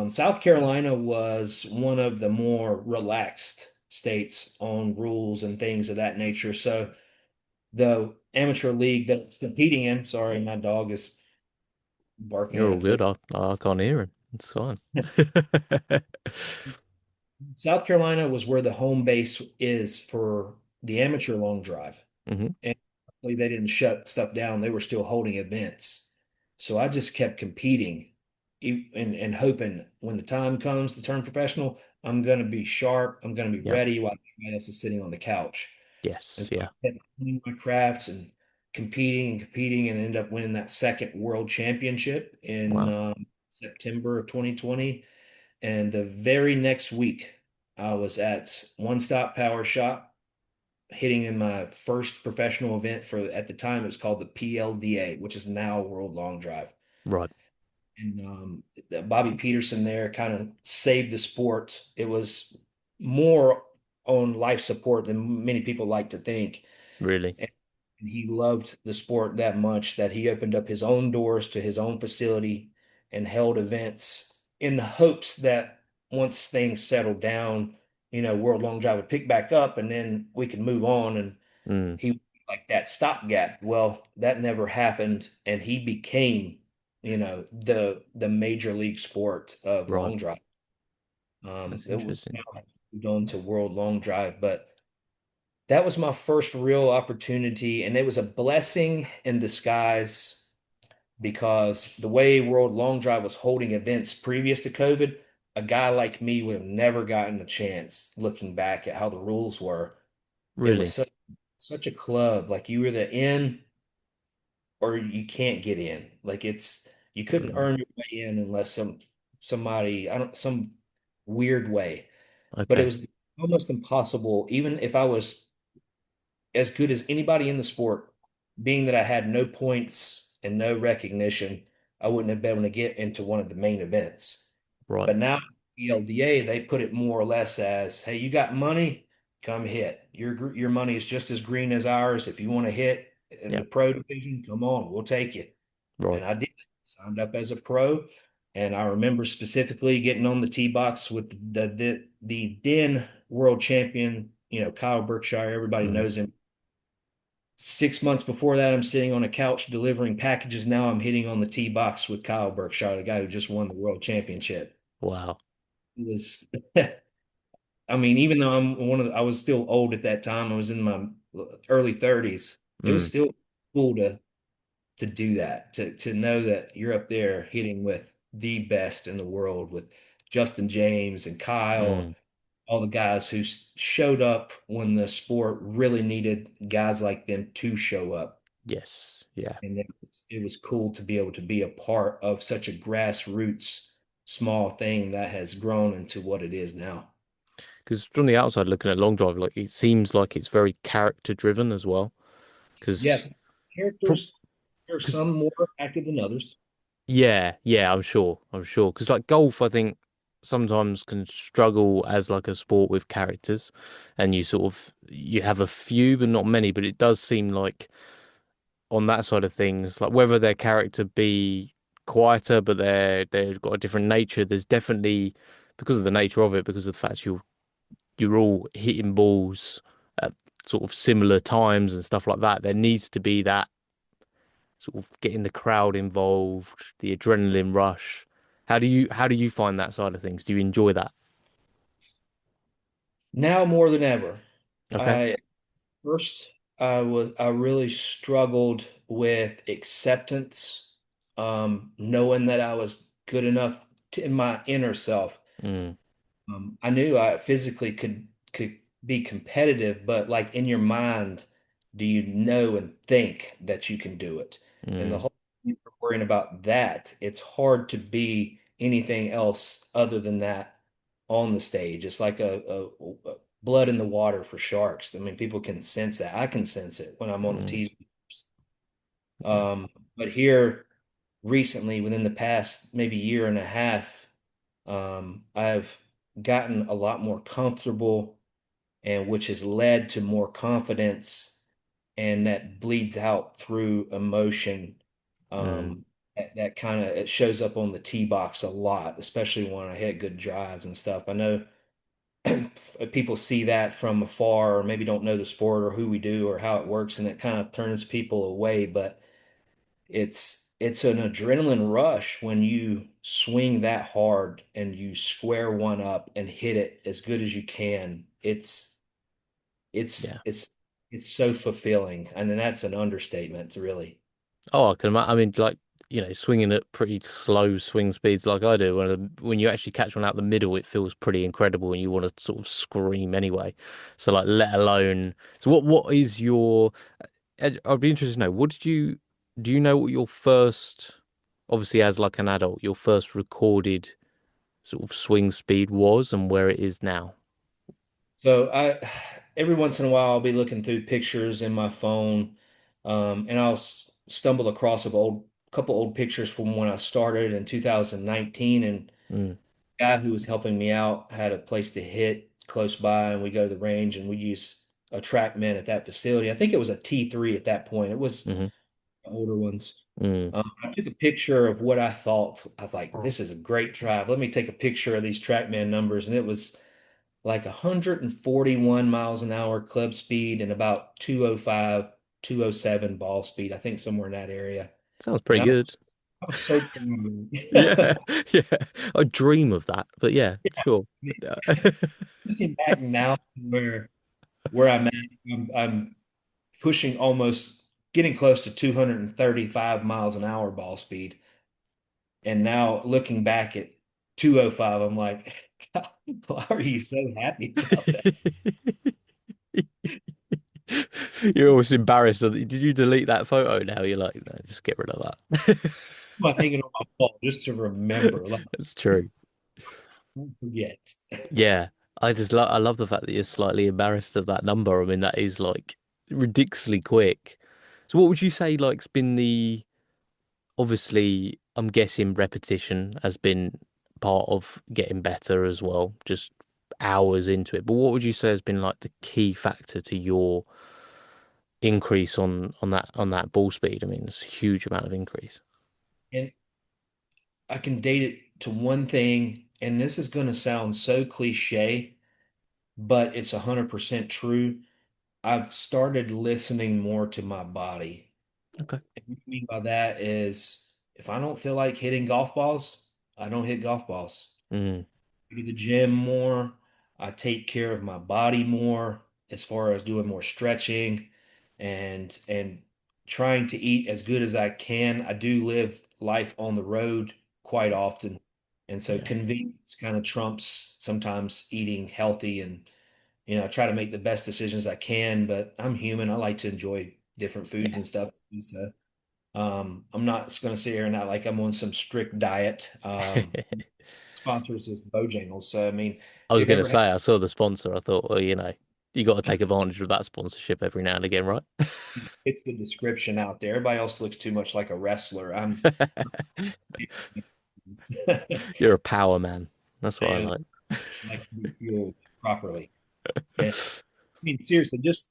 South Carolina was one of the more relaxed states on rules and things of that nature. So the amateur league that it's competing in, sorry, my dog is barking You're at all a police. good. I can't hear him. It's fine. South Carolina was where the home base is for the amateur long drive. Hmm. And luckily they didn't shut stuff down. They were still holding events. So I just kept competing. and hoping when the time comes to turn professional, I'm going to be sharp. I'm going to be Yeah. ready while everybody else is sitting on the couch. And Yes. so I Yeah. kept honing my crafts and competing and ended up winning that second world championship in Wow. September of 2020. And the very next week, I was at One Stop Power Shop, hitting in my first professional event for at the time it was called the PLDA, which is now World Long Drive. Right. And Bobby Peterson there kind of saved the sport. It was more on life support than many people like to think. Really. And he loved the sport that much that he opened up his own doors to his own facility and held events in the hopes that once things settled down, World Long Drive would pick back up and then we could move on. And Mm. he like that stopgap. Well, that never happened, and he became, the major league sport of Right. long drive. That's It was interesting. now moved on to World Long Drive, but that was my first real opportunity, and it was a blessing in disguise because the way World Long Drive was holding events previous to COVID, a guy like me would have never gotten a chance looking back at how the rules were. It was Really. such a club. Like you were the in or you can't get in. Like you couldn't Mm. earn your way in unless somebody I don't some weird way. But it Okay. was almost impossible, even if I was as good as anybody in the sport, being that I had no points and no recognition, I wouldn't have been able to get into one of the main events. Right. But now ELDA, they put it more or less as, hey, you got money, come hit. Your money is just as green as ours. If you want to hit in Yeah. the pro division, come on, we'll take you. Right. And I did. Signed up as a pro. And I remember specifically getting on the tee box with the then world champion, Kyle Berkshire. Everybody Mm. knows him. 6 months before that, I'm sitting on a couch delivering packages. Now I'm hitting on the tee box with Kyle Berkshire, the guy who just won the world championship. Wow. It was, I mean, even though I was still old at that time. I was in my early 30s. It was Mm. still cool to do that, to know that you're up there hitting with the best in the world with Justin James and Kyle, Mm. all the guys who showed up when the sport really needed guys like them to show up. Yes. Yeah. And it was cool to be able to be a part of such a grassroots small thing that has grown into what it is now. Because from the outside looking at long drive, like it seems like it's very character driven as well. Because, Yes, characters, there are because some more active than others. yeah, yeah, I'm sure. Because like golf, I think sometimes can struggle as like a sport with characters, and you have a few, but not many. But it does seem like on that side of things, like whether their character be quieter, but they've got a different nature. There's definitely because of the nature of it, because of the fact you're all hitting balls at sort of similar times and stuff like that. There needs to be that sort of getting the crowd involved, the adrenaline rush. How do you find that side of things? Do you enjoy that? Now more than ever. Okay. I First, I really struggled with acceptance, knowing that I was good enough in my inner self. Mm, I knew I physically could be competitive, but like in your mind, do you know and think that you can do it? And the mm, whole you're worrying about that, it's hard to be anything else other than that on the stage. It's like a blood in the water for sharks. I mean, people can sense that. I can sense it when I'm on the mm, tees. yeah. But here recently, within the past maybe year and a half, I've gotten a lot more comfortable, and which has led to more confidence, and that bleeds out through emotion. Mm, That kind of it shows up on the tee box a lot, especially when I hit good drives and stuff. I know people see that from afar, or maybe don't know the sport or who we do or how it works, and it kind of turns people away. But it's an adrenaline rush when you swing that hard and you square one up and hit it as good as you can. It's yeah. it's it's so fulfilling, and then that's an understatement, really. Oh, I can imagine. I mean, like. swinging at pretty slow swing speeds like I do, when you actually catch one out the middle, it feels pretty incredible and you want to sort of scream anyway. So like, let alone. So what is your? I'd be interested to know. Do you know what your first, obviously as like an adult, your first recorded sort of swing speed was and where it is now? So every once in a while, I'll be looking through pictures in my phone, and I'll stumble across a couple old pictures from when I started in 2019. And Mm, the guy who was helping me out had a place to hit close by, and we go to the range and we use a TrackMan at that facility. I think it was a T3 at that point. It was hmm older ones. mm. I took a picture of what I thought. I was like, this is a great drive. Let me take a picture of these TrackMan numbers. And it was like 141 miles an hour club speed and about 205, 207 ball speed. I think somewhere in that area. Sounds And pretty good. I was so proud. Yeah, yeah. I dream of that, but yeah, sure. Looking back now to where I'm at, I'm pushing almost getting close to 235 miles an hour ball speed. And now looking back at 205, I'm like, God, why are you so happy about that? You're always embarrassed. Did you delete that photo now? You're like, no, just get rid of that. I'm hanging on my wall just to remember, like, That's just true. don't forget. Yeah. I love the fact that you're slightly embarrassed of that number. I mean, that is like ridiculously quick. So what would you say like's been the obviously I'm guessing repetition has been part of getting better as well, just hours into it. But what would you say has been like the key factor to your increase on that ball speed? I mean, it's a huge amount of increase. And I can date it to one thing, and this is going to sound so cliche, but it's 100% true. I've started listening more to my body. Okay. And what I mean by that is if I don't feel like hitting golf balls, I don't hit golf balls. Mm, To the gym more. I take care of my body more as far as doing more stretching and trying to eat as good as I can. I do live life on the road quite often. And so yeah. convenience kind of trumps sometimes eating healthy and I try to make the best decisions I can, but I'm human. I like to enjoy different foods Yeah. and stuff. So I'm not going to sit here and act like I'm on some strict diet. Sponsors is Bojangles. So I mean, I if was you've gonna ever had say I saw the sponsor. I thought, well, you got to take advantage of that sponsorship every now and again, right? it's the description out there. Everybody else looks too much like a wrestler. You're a power man. That's what I I like. like to be fueled properly. And I mean, seriously, just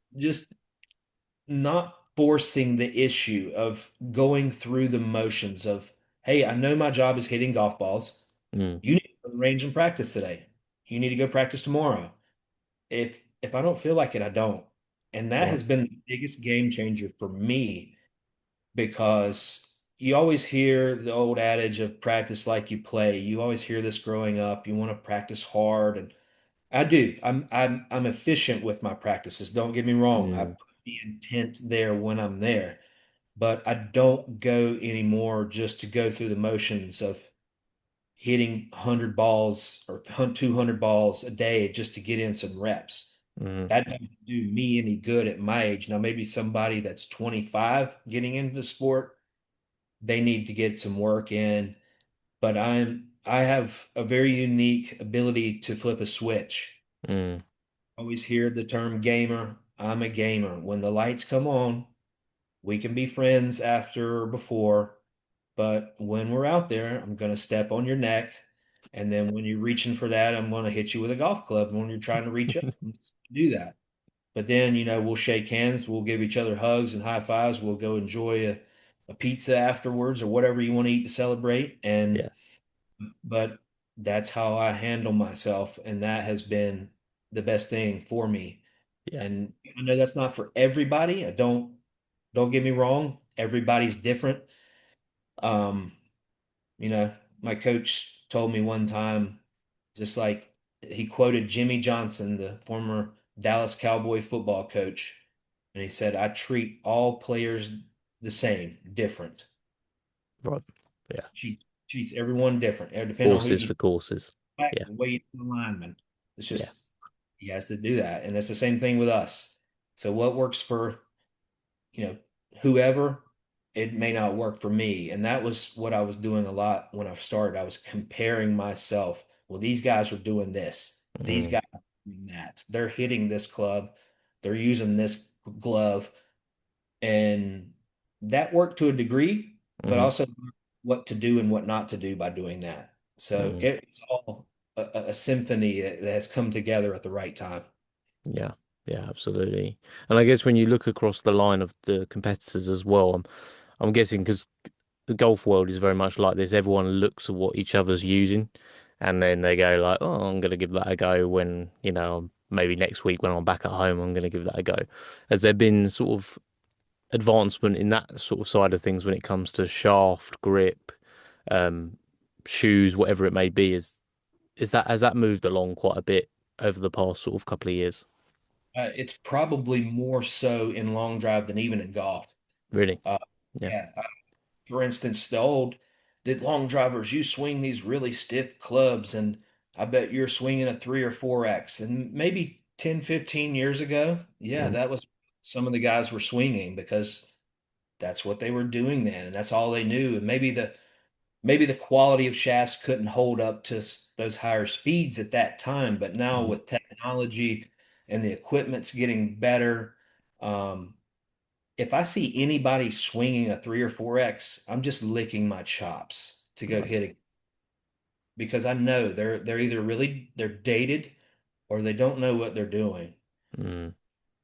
not forcing the issue of going through the motions of, hey, I know my job is hitting golf balls. Mm, You need to go to the range and practice today. You need to go practice tomorrow. If I don't feel like it, I don't. And that right. has been the biggest game changer for me because you always hear the old adage of practice like you play. You always hear this growing up. You want to practice hard, and I do. I'm efficient with my practices. Don't get me wrong. I Mm, put the intent there when I'm there, but I don't go anymore just to go through the motions of hitting 100 balls or 200 balls a day just to get in some reps. mm, That doesn't do me any good at my age. Now, maybe somebody that's 25 getting into the sport, they need to get some work in. But I have a very unique ability to flip a switch. mm, Always hear the term gamer. I'm a gamer. When the lights come on, we can be friends after or before, but when we're out there, I'm going to step on your neck. And then when you're reaching for that, I'm going to hit you with a golf club. And when you're trying to reach up, I'm just gonna do that. But then, we'll shake hands, we'll give each other hugs and high fives, we'll go enjoy a pizza afterwards or whatever you want to eat to celebrate. yeah. But that's how I handle myself. And that has been the best thing for me. Yeah. And I know that's not for everybody. Don't get me wrong. Everybody's different. Um, You know, my coach told me one time, just like he quoted Jimmy Johnson, the former Dallas Cowboy football coach, and he said, I treat all players the same, different. Right. Yeah. She treats everyone different, depending on who Horses you for courses. back, Yeah. the weight, the lineman. It's Yeah. just he has to do that, and it's the same thing with us. So what works for you know whoever, it may not work for me, and that was what I was doing a lot when I started. I was comparing myself. Well, these guys are doing this. These Mm, guys are doing that. They're hitting this club. They're using this glove, and that worked to a degree, but mm, also what to do and what not to do by doing that. So mm. it's all a symphony that has come together at the right time. Yeah. Yeah, absolutely. And I guess when you look across the line of the competitors as well, I'm guessing because the golf world is very much like this. Everyone looks at what each other's using, and then they go like, "Oh, I'm going to give that a go." When maybe next week when I'm back at home, I'm going to give that a go. Has there been sort of advancement in that sort of side of things when it comes to shaft, grip, um, shoes, whatever it may be? Is that has that moved along quite a bit over the past sort of couple of years? It's probably more so in long drive than even in golf. Really? Uh, Yeah. yeah. For instance, the long drivers, you swing these really stiff clubs, and I bet you're swinging a 3 or 4X. And maybe 10, 15 years ago, yeah, Mm, that was some of the guys were swinging because that's what they were doing then, and that's all they knew. And maybe the quality of shafts couldn't hold up to those higher speeds at that time, but now mm, with technology and the equipment's getting better, um, if I see anybody swinging a 3 or 4X, I'm just licking my chops to go right. hit it because I know they're either they're dated or they don't know what they're doing. Mm,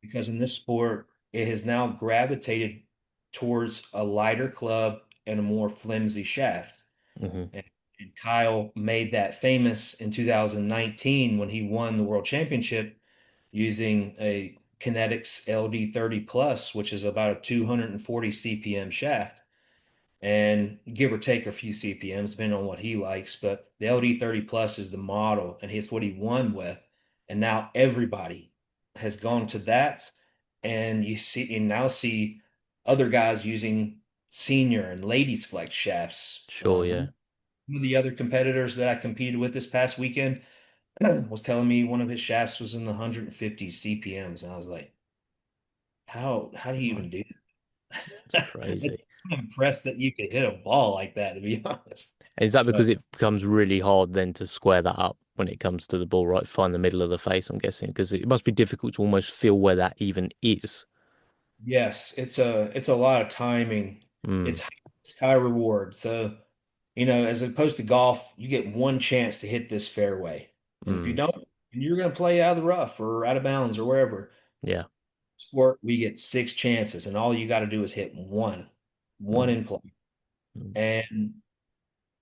Because in this sport, it has now gravitated towards a lighter club and a more flimsy shaft. hmm And, and Kyle made that famous in 2019 when he won the world championship using a Kinetics LD30 Plus, which is about a 240 CPM shaft and give or take a few CPMs, depending on what he likes. But the LD30 Plus is the model, and it's what he won with. And now everybody has gone to that, and now see other guys using senior and ladies flex shafts. Sure. Yeah. One of the other competitors that I competed with this past weekend was telling me one of his shafts was in the 150 CPMs, and I was like, how do you Right. even do It's that? crazy. I'm impressed that you could hit a ball like that, to be honest. Is that So because it becomes really hard then to square that up when it comes to the ball, right? Find the middle of the face, I'm guessing, because it must be difficult to almost feel where that even is. yes, it's a lot of timing. Mm, It's high reward. So, as opposed to golf, you get one chance to hit this fairway. And if you mm, don't, you're going to play out of the rough or out of bounds or wherever. yeah. Sport, we get six chances, and all you got to do is hit one Mm, in play. mm, And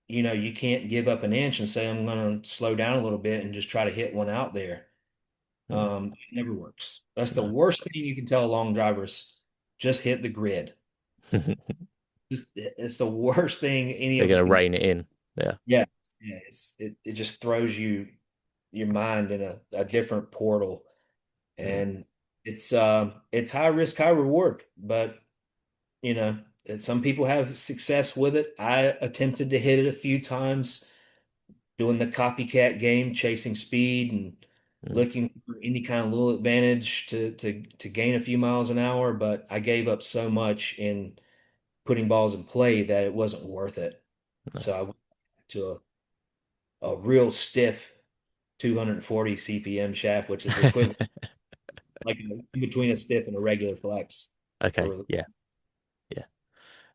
you can't give up an inch and say I'm going to slow down a little bit and just try to hit one out there. mm. It never works. That's the No. worst thing you can tell long drivers. Just hit the grid. It's the worst thing any They're of us gonna can. rein it in. Yeah. Yeah, yeah. It just throws your mind in a different portal, Mm, and it's high risk, high reward. But some people have success with it. I attempted to hit it a few times, doing the copycat game, chasing speed and mm, looking for any kind of little advantage to gain a few miles an hour. But I gave up so much in putting balls in play that it wasn't worth it. no. So I went to a real stiff 240 CPM shaft, which is equivalent like in between a stiff and a regular flex. Okay. Or Yeah. Yeah.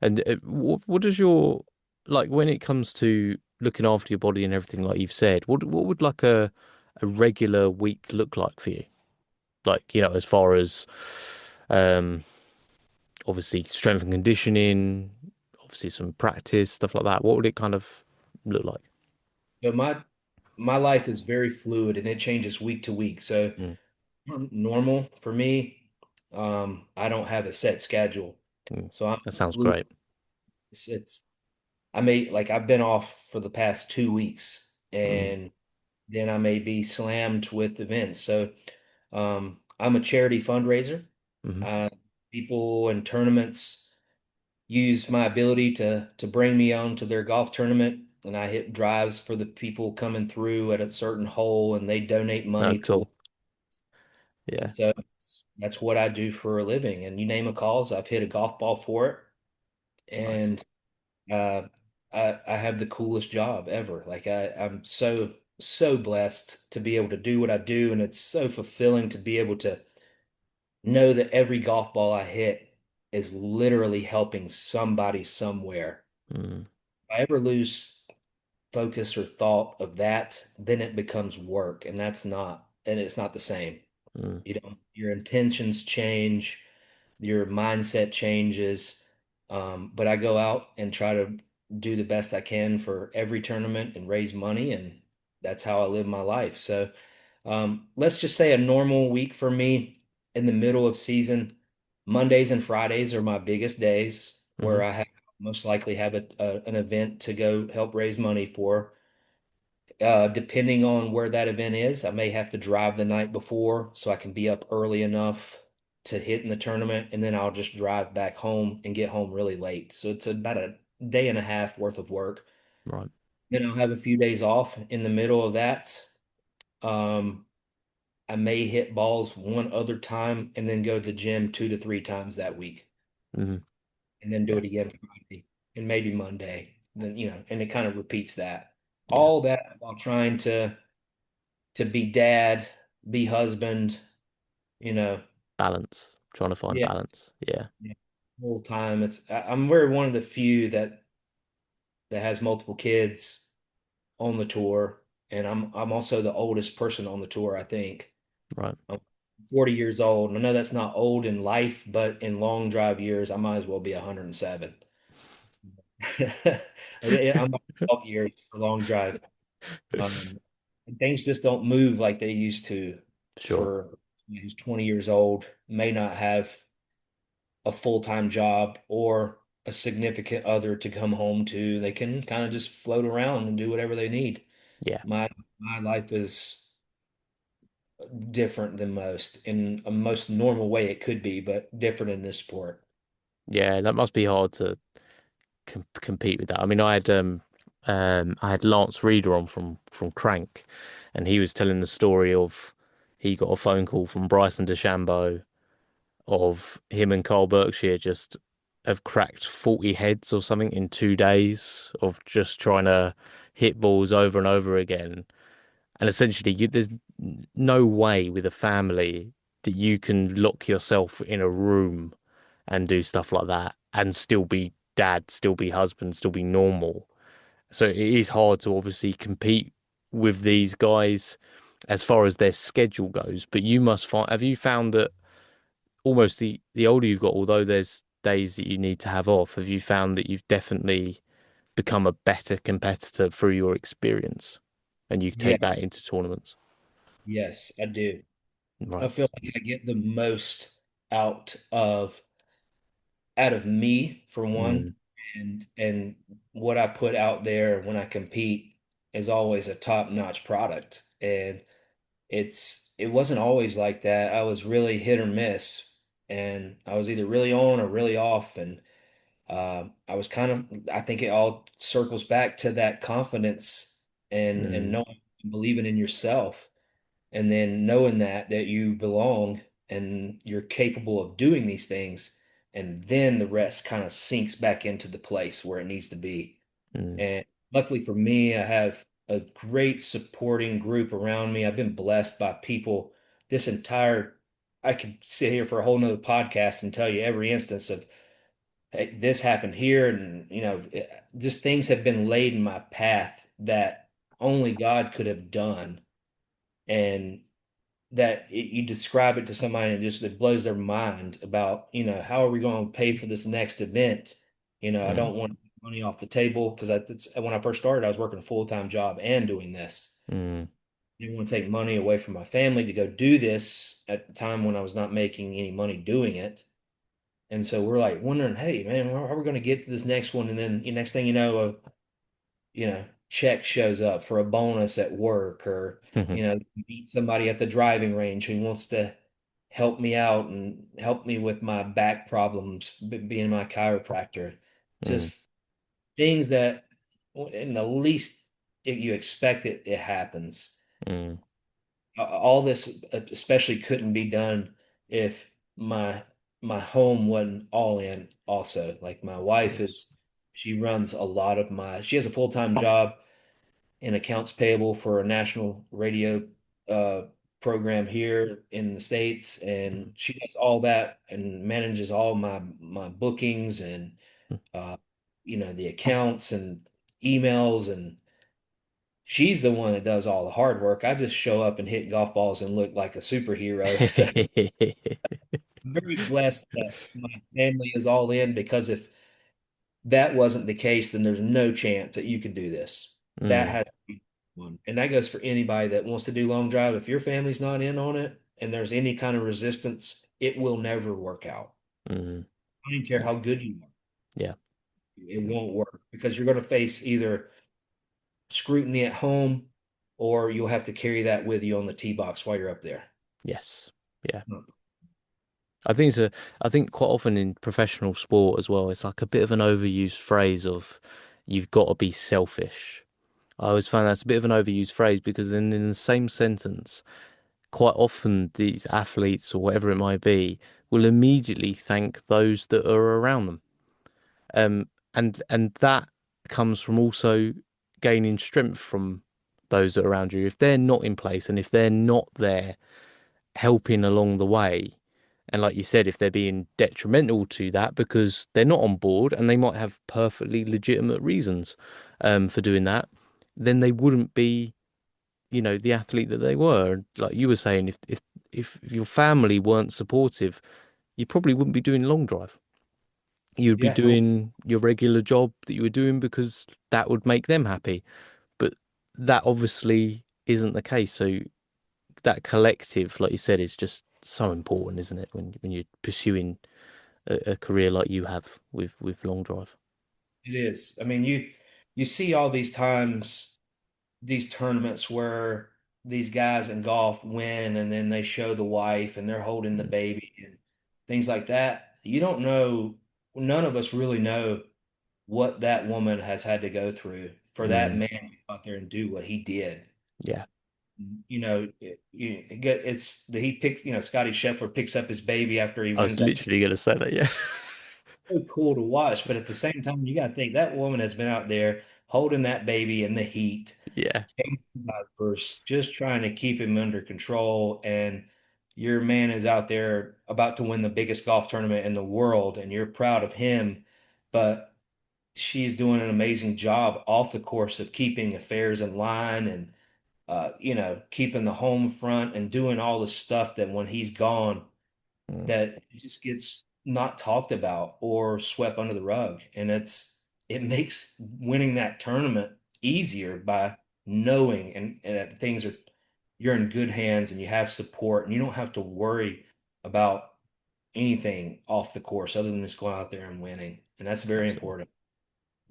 And what does your like when it comes to looking after your body and everything, like you've said, what would like a regular week look like for you? Like, as far as um obviously strength and conditioning, obviously some practice, stuff like that. What would it kind of look like? so my life is very fluid and it changes week to week. So Mm, normal for me, I don't have a set schedule. mm. So I'm That sounds fluid. great. It's I may like I've been off for the past 2 weeks, Mm, and then I may be slammed with events. So I'm a charity fundraiser. hmm Uh, People and tournaments. use my ability to bring me on to their golf tournament, and I hit drives for the people coming through at a certain hole, and they donate Oh, money to. cool. Yeah. So that's what I do for a living. And you name a cause, I've hit a golf ball for it, Nice. and uh, I have the coolest job ever. Like I'm so blessed to be able to do what I do, and it's so fulfilling to be able to know that every golf ball I hit is literally helping somebody somewhere. Mm, If I ever lose focus or thought of that, then it becomes work, and it's not the same. mm, You know, your intentions change, your mindset changes. But I go out and try to do the best I can for every tournament and raise money, and that's how I live my life. So let's just say a normal week for me in the middle of season, Mondays and Fridays are my biggest days hmm where I have most likely have an event to go help raise money for. Depending on where that event is, I may have to drive the night before so I can be up early enough to hit in the tournament, and then I'll just drive back home and get home really late. So it's about a day and a half worth of work. Right. Then I'll have a few days off in the middle of that. Um, I may hit balls one other time and then go to the gym 2 to 3 times that week, hmm and then do Yeah. it again Friday and maybe Monday. Then, and it kind of repeats that. Yeah. All that while trying to be dad, be husband, you know. Balance. Trying to find Yeah, balance. Yeah. yeah. Whole time I'm very one of the few that has multiple kids on the tour, and I'm also the oldest person on the tour, I think. Right. I'm 40 years old. And I know that's not old in life, but in long drive years, I might as well be 107. I'm on 12 years for long drive. Um, and things just don't move like they used to Sure. for somebody who's 20 years old, may not have a full-time job or a significant other to come home to. They can kind of just float around and do whatever they need. Yeah. My life is different than most in a most normal way it could be, but different in this sport. Yeah. That must be hard to compete with that. I mean, I had Lance Reader on from Crank, and he was telling the story of he got a phone call from Bryson DeChambeau of him and Carl Berkshire just have cracked 40 heads or something in 2 days of just trying to hit balls over and over again. And essentially, there's no way with a family that you can lock yourself in a room and do stuff like that and still be dad, still be husband, still be normal. So it is hard to obviously compete with these guys as far as their schedule goes. But you must find, have you found that almost the older you've got, although there's days that you need to have off, have you found that you've definitely become a better competitor through your experience and you take that Yes, into tournaments? yes, I do. I Right. feel like I get the most out of out of me for Mm, one, and what I put out there when I compete is always a top-notch product. And it wasn't always like that. I was really hit or miss, and I was either really on or really off. And I was kind of, I think it all circles back to that confidence and mm, knowing, believing in yourself, and then knowing that you belong and you're capable of doing these things, and then the rest kind of sinks back into the place where it needs to be. mm, And luckily for me, I have a great supporting group around me. I've been blessed by people this entire, I could sit here for a whole nother podcast and tell you every instance of, hey, this happened here. And, just things have been laid in my path that only God could have done. And you describe it to somebody and it blows their mind about, how are we going to pay for this next event? I mm, don't want money off the table because when I first started, I was working a full-time job and doing this. mm, I didn't want to take money away from my family to go do this at the time when I was not making any money doing it. And so we're like wondering, hey, man, how are we going to get to this next one? And then the next thing you know, check shows up for a bonus at work, or, mm, meet somebody at the driving range who wants to. help me out and help me with my back problems, being my chiropractor. mm, Just things that in the least you expect it happens. mm, All this especially couldn't be done if my home wasn't all in also. Like my wife yes. is, she runs a lot of she has a full-time job in accounts payable for a national radio uh, program here in the States, and Mm, she does all that and manages all my bookings and mm. uh, the accounts and emails, and she's the one that does all the hard work. I just show up and hit golf balls and look like a superhero. So I'm very blessed that my family is all in, because if that wasn't the case, then there's no chance that you could do this. That Mm, has to be one. And that goes for anybody that wants to do long drive. If your family's not in on it and there's any kind of resistance, it will never work out. mm, I don't care how good you are. yeah. It won't work because you're going to face either scrutiny at home or you'll have to carry that with you on the tee box while you're up there. Yes. Yeah. I think it's a, I think quite often in professional sport as well, it's like a bit of an overused phrase of you've got to be selfish. I always find that's a bit of an overused phrase because then in the same sentence, quite often these athletes or whatever it might be will immediately thank those that are around them. And that comes from also gaining strength from those that are around you. If they're not in place and if they're not there helping along the way, and like you said, if they're being detrimental to that because they're not on board and they might have perfectly legitimate reasons for doing that, then they wouldn't be, the athlete that they were. Like you were saying, if your family weren't supportive, you probably wouldn't be doing long drive. You'd be Yeah, no, doing your regular job that you were doing because that would make them happy. But that obviously isn't the case. So that collective, like you said, is just so important, isn't it? When you're pursuing a career like you have with long drive. it is. I mean, you see all these times, these tournaments where these guys in golf win and then they show the wife and they're holding the Mm, baby and things like that. You don't know, none of us really know what that woman has had to go through for that mm, man to go out there and do what he did. yeah, It's that he picks, Scotty Scheffler picks up his baby after he I was wins that. literally going to say that. Yeah, So cool to watch, but at the same time, you got to think that woman has been out there holding that baby in the heat, yeah, diapers, just trying to keep him under control. And your man is out there about to win the biggest golf tournament in the world, and you're proud of him, but she's doing an amazing job off the course of keeping affairs in line and keeping the home front and doing all the stuff that when he's gone, mm, that it just gets not talked about or swept under the rug. And it makes winning that tournament easier by knowing and that things are you're in good hands and you have support and you don't have to worry about anything off the course other than just going out there and winning. And that's very absolutely. important.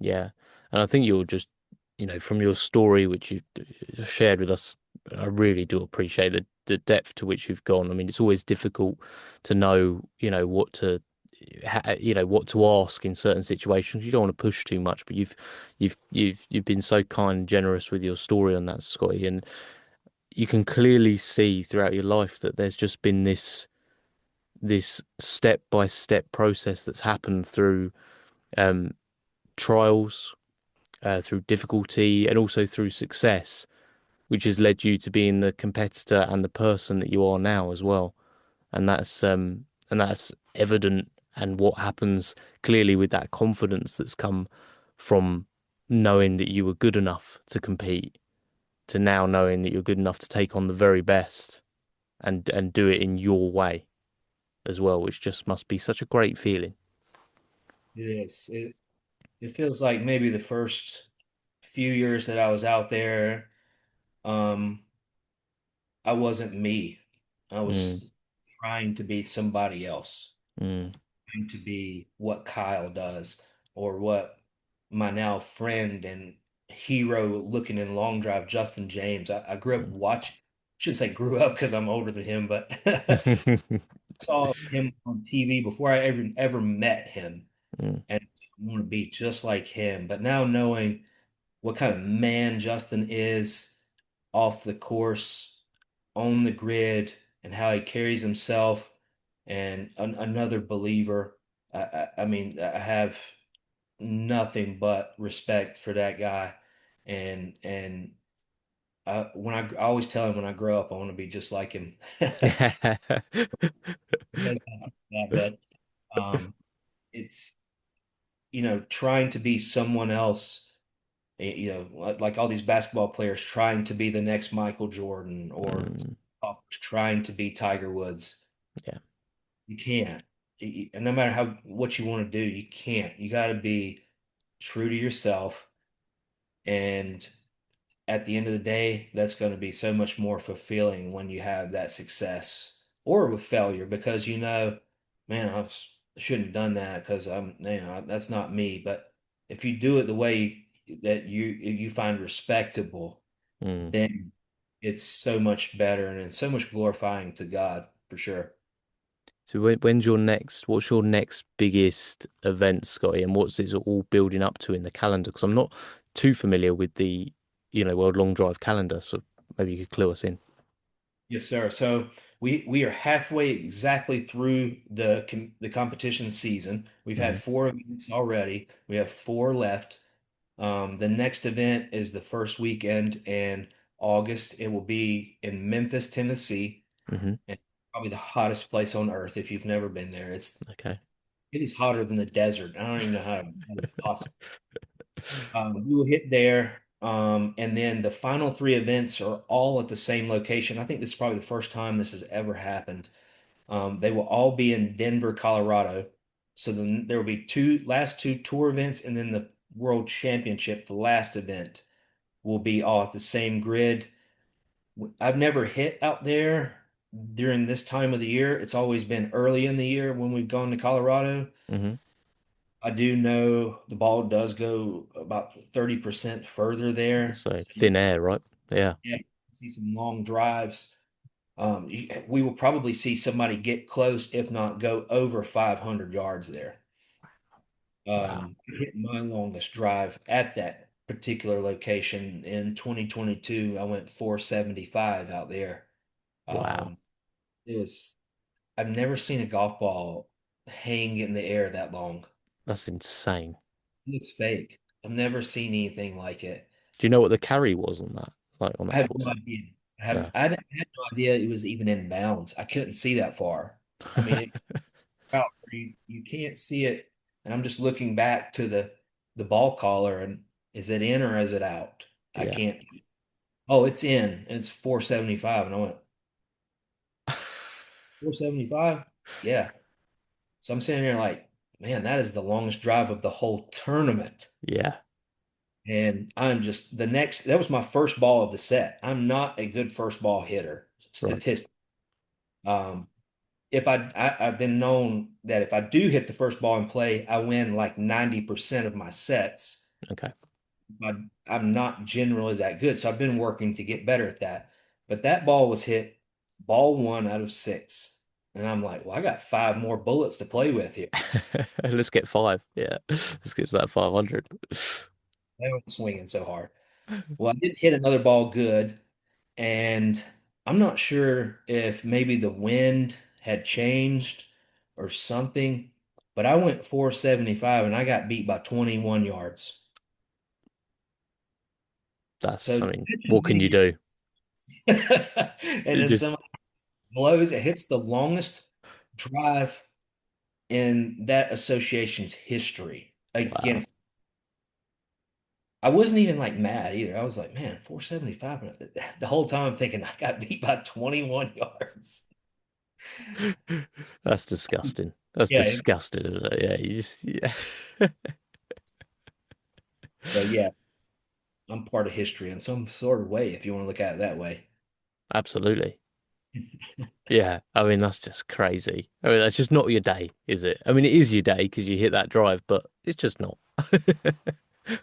Yeah, and I think you'll just, from your story which you've shared with us, I really do appreciate the depth to which you've gone. I mean, it's always difficult to know, what to ask in certain situations. You don't want to push too much, but you've been so kind and generous with your story on that, Scotty, and you can clearly see throughout your life that there's just been this step by step process that's happened through um trials, through difficulty, and also through success, which has led you to being the competitor and the person that you are now as well. And that's evident, and what happens clearly with that confidence that's come from knowing that you were good enough to compete to now knowing that you're good enough to take on the very best and do it in your way as well, which just must be such a great feeling. It is. It feels like maybe the first few years that I was out there, um, I wasn't me. I Mm, was trying to be somebody else, mm, trying to be what Kyle does or what my now friend and hero looking in long drive, Justin James. I grew up mm, watching. shouldn't say grew up because I'm older than him, but saw him on TV before I ever met him, Mm, and I want to be just like him. But now knowing what kind of man Justin is off the course, on the grid, and how he carries himself, and another believer. I mean, I have nothing but respect for that guy, and I always tell him when I grow up, I want to be just like him. Because of that, but it's trying to be someone else. Like all these basketball players trying to be the next Michael Jordan or mm, trying to be Tiger Woods. yeah. You can't. And no matter how what you want to do, you can't. You got to be true to yourself. And at the end of the day, that's going to be so much more fulfilling when you have that success or with failure because man, shouldn't have done that because that's not me. But if you do it the way that you find respectable, Mm. then it's so much better and it's so much glorifying to God for sure. So what's your next biggest event, Scotty, and what's it all building up to in the calendar? Because I'm not too familiar with the, World Long Drive calendar, so maybe you could clue us in. Yes, sir. So we are halfway exactly through the competition season. We've had Hmm. four events already. We have four left. The next event is the first weekend in August. It will be in Memphis, Tennessee, Hmm. and probably the hottest place on earth if you've never been there. Okay. It is hotter than the desert. I don't even know how it's possible. We will hit there, and then the final three events are all at the same location. I think this is probably the first time this has ever happened. They will all be in Denver, Colorado. So then there will be last two tour events, and then the World Championship, the last event, will be all at the same grid. I've never hit out there during this time of the year. It's always been early in the year when we've gone to Colorado. Hmm. I do know the ball does go about 30% further there. So So thin air, right? Yeah. yeah, see some long drives. We will probably see somebody get close, if not go over 500 yards there. Wow. I hit my longest drive at that particular location in 2022. I went 475 out there. Wow. Um, it was, I've never seen a golf ball hang in the air that long. That's insane. It looks fake. I've never seen anything like it. Do you know what the carry was on that? Like on I that have no force? idea. No. I had no idea it was even in bounds. I couldn't see that far. I mean, out where you can't see it. And I'm just looking back to the ball caller and is it in or is it out? I Yeah. can't. Oh, it's in. It's 475. And I went, 475? Yeah. So I'm sitting there like, man, that is the longest drive of the whole tournament. Yeah. And I'm just that was my first ball of the set. I'm not a good first ball hitter, Right. statistic. Um, if I've been known that if I do hit the first ball in play, I win like 90% of my sets. Okay. I, I'm not generally that good, so I've been working to get better at that. But that ball was hit ball one out of six. And I'm like, well, I got five more bullets to play with here. Let's get five. Yeah. Let's get to that 500. They were swinging so hard. Well, I did hit another ball good, and I'm not sure if maybe the wind had changed or something, but I went 475 and I got beat by 21 yards. So I mean, imagine what can you getting do? and You then just, some blows, it hits the longest drive in that association's history wow. against. I wasn't even like mad either. I was like, man, 475. The whole time I'm thinking I got beat by 21 yards. That's disgusting. That's Yeah. disgusting, isn't it? Yeah, yeah. So yeah, I'm part of history in some sort of way, if you want to look at it that way. Absolutely. Yeah. I mean, that's just crazy. I mean, that's just not your day, is it? I mean, it is your day because you hit that drive, but it's just not.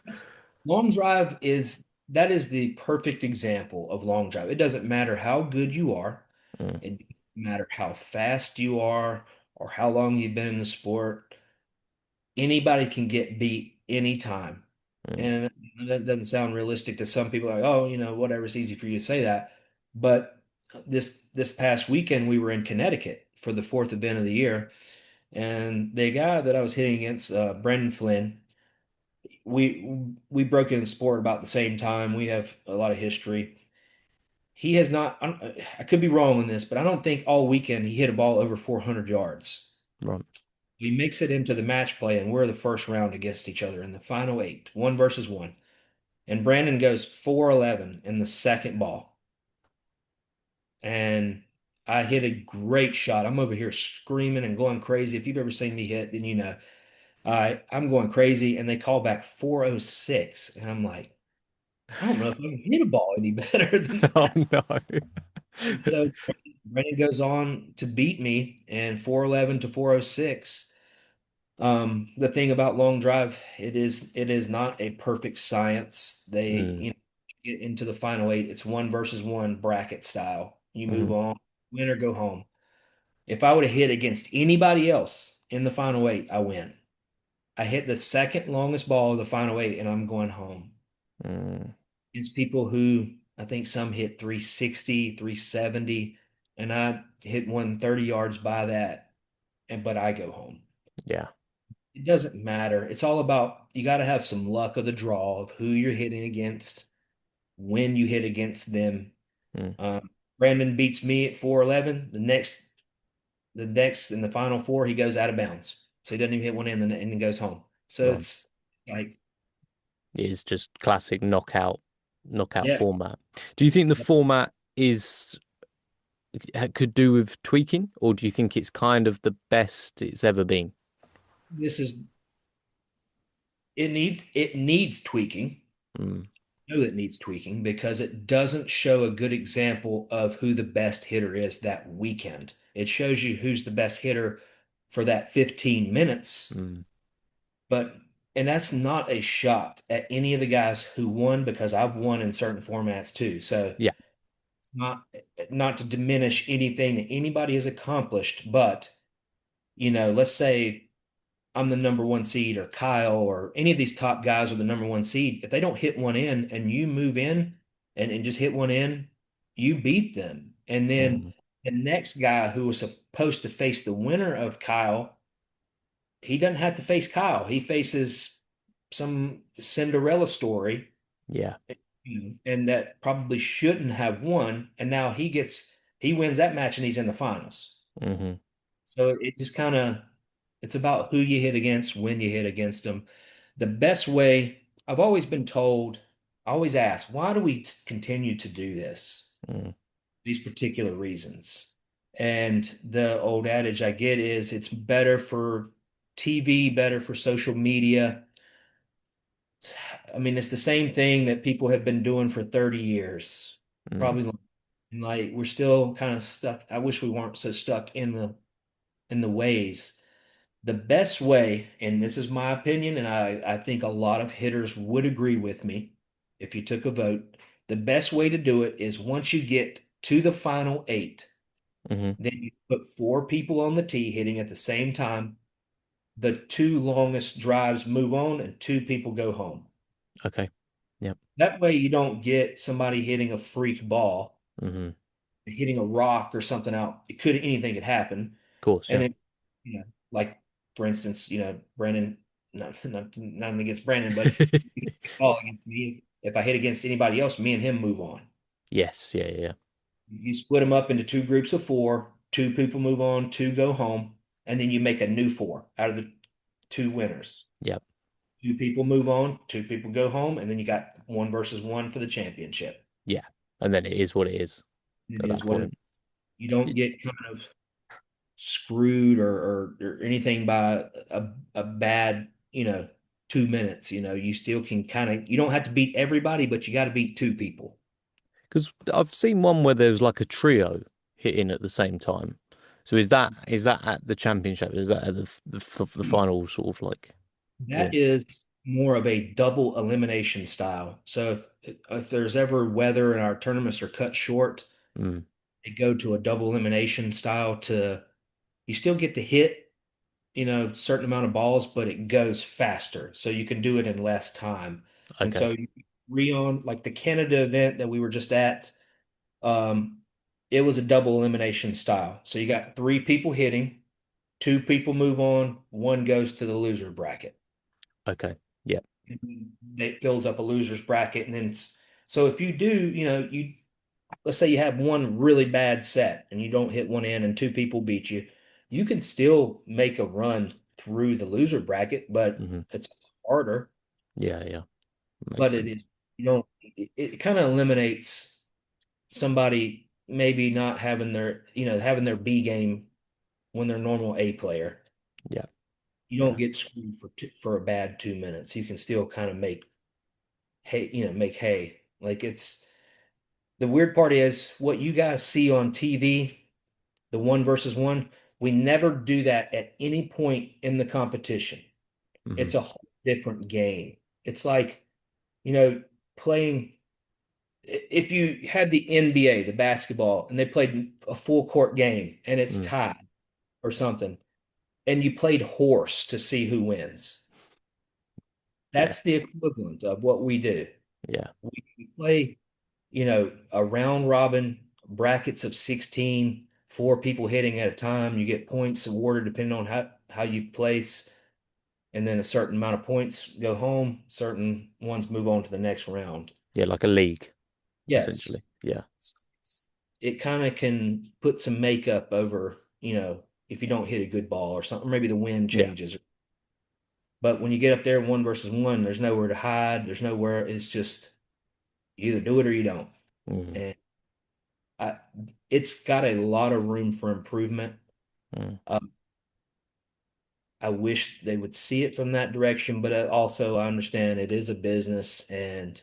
That's, long drive is. that is the perfect example of long drive. It doesn't matter how good you are, Mm, it doesn't matter how fast you are or how long you've been in the sport. Anybody can get beat anytime. mm, And that doesn't sound realistic to some people, like, oh, whatever, it's easy for you to say that. But this past weekend we were in Connecticut for the fourth event of the year, and the guy that I was hitting against, Brendan Flynn, we broke into sport about the same time. We have a lot of history. He has not, I could be wrong on this, but I don't think all weekend he hit a ball over 400 yards. right. He makes it into the match play, and we're the first round against each other in the final eight, one versus one. And Brandon goes 411 in the second ball. And I hit a great shot. I'm over here screaming and going crazy. If you've ever seen me hit, then you know. I'm going crazy, and they call back 406. And I'm like, I don't know if I can hit a ball any better than Oh that. no. And so Brandon goes on to beat me and 411 to 406. The thing about long drive, it is not a perfect science. They, Mm, get into the final eight. It's one versus one bracket style. You move hmm on, win or go home. If I would have hit against anybody else in the final eight, I win. I hit the second longest ball of the final eight, and I'm going home. mm, It's people who I think some hit 360, 370, and I hit one 30 yards by that, but I go home. yeah. It doesn't matter. It's all about you got to have some luck of the draw of who you're hitting against, when you hit against them. Mm, Brandon beats me at 411. The next in the final four, he goes out of bounds. So he doesn't even hit one in and then goes home. So right. it's like, It is just classic knockout yeah, format. Do you think the format is could do with tweaking, or do you think it's kind of the best it's ever been? this is it needs tweaking. Mm, Know it needs tweaking because it doesn't show a good example of who the best hitter is that weekend. It shows you who's the best hitter for that 15 minutes, mm, but and that's not a shot at any of the guys who won because I've won in certain formats too. So yeah. it's not to diminish anything that anybody has accomplished, but let's say I'm the number one seed, or Kyle, or any of these top guys are the number one seed. If they don't hit one in and you move in and just hit one in, you beat them. And then Mm, the next guy who was supposed to face the winner of Kyle, he doesn't have to face Kyle. He faces some Cinderella story, yeah. and that probably shouldn't have won. And now he wins that match and he's in the finals. Hmm. So it just kind of it's about who you hit against, when you hit against them. The best way, I've always been told, I always ask, why do we continue to do this? Mm, These particular reasons. And the old adage I get is it's better for TV, better for social media. I mean, it's the same thing that people have been doing for 30 years. mm. Probably like we're still kind of stuck. I wish we weren't so stuck in the ways. The best way, and this is my opinion, and I think a lot of hitters would agree with me if you took a vote, the best way to do it is once you get to the final eight, Hmm. then you put four people on the tee hitting at the same time. The two longest drives move on, and two people go home. Okay. Yep. That way, you don't get somebody hitting a freak ball, Hmm. Of hitting a rock or something out. Anything could happen. course. And Yeah. then, like for instance, Brandon, not against Brandon, but he hit a ball against me. If I hit against anybody else, me and him move on. Yes. Yeah. Yeah. You split them up into two groups of four. Two people move on, two go home, and then you make a new four out of the two winners. Yep. Two people move on, two people go home, and then you got one versus one for the championship. Yeah. And then it is what it is It at is that what it point. is. You don't Y- get kind of screwed or anything by a bad, 2 minutes. You still can kind of, you don't have to beat everybody, but you got to beat two people. Because I've seen one where there's like a trio hitting at the same time. So is that at the championship? Is that at the final sort of like That win? is more of a double elimination style. So if there's ever weather and our tournaments are cut short, Mm, they go to a double elimination style to you still get to hit, a certain amount of balls, but it goes faster. So you can do it in less time. And okay. so Rion, like the Canada event that we were just at, um, it was a double elimination style. So you got three people hitting, two people move on, one goes to the loser bracket. Okay. Yeah. It fills up a loser's bracket, and then so if you do, you let's say you have one really bad set and you don't hit one in, and two people beat you, you can still make a run through the loser bracket, but Hmm. it's harder. Yeah. Yeah. Makes But it sense. is, it kind of eliminates somebody maybe not having having their B game when they're normal A player. Yeah. You don't Yeah. get screwed for a bad 2 minutes. You can still kind of make hay. Like it's the weird part is what you guys see on TV, the one versus one. We never do that at any point in the competition. Hmm. It's a whole different game. It's like, you know, playing. If you had the NBA, the basketball, and they played a full court game and it's Mm. tied or something, and you played horse to see who wins, Yeah. that's the equivalent of what we do. Yeah. We play, a round robin, brackets of 16, four people hitting at a time. You get points awarded depending on how you place, and then a certain amount of points go home. Certain ones move on to the next round. Yeah. Like a league, Yes, essentially. Yeah. it kind of can put some makeup over, if you don't hit a good ball or something, maybe the wind Yeah. changes. But when you get up there one versus one, there's nowhere to hide. There's nowhere. It's just you either do it or you don't. Mm. And I, it's got a lot of room for improvement. Mm. Um, I wish they would see it from that direction, but also I understand it is a business and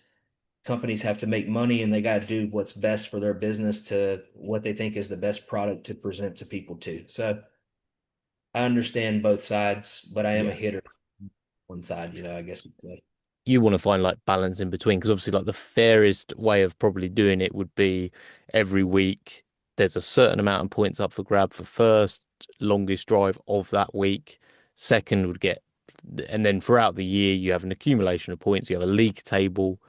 companies have to make money and they got to do what's best for their business to what they think is the best product to present to people too. So I understand both sides, but I am a Yeah. hitter on one side, I guess you'd say. You want to find like balance in between because obviously like the fairest way of probably doing it would be every week there's a certain amount of points up for grab for first longest drive of that week. Second would get, and then throughout the year you have an accumulation of points. You have a league table,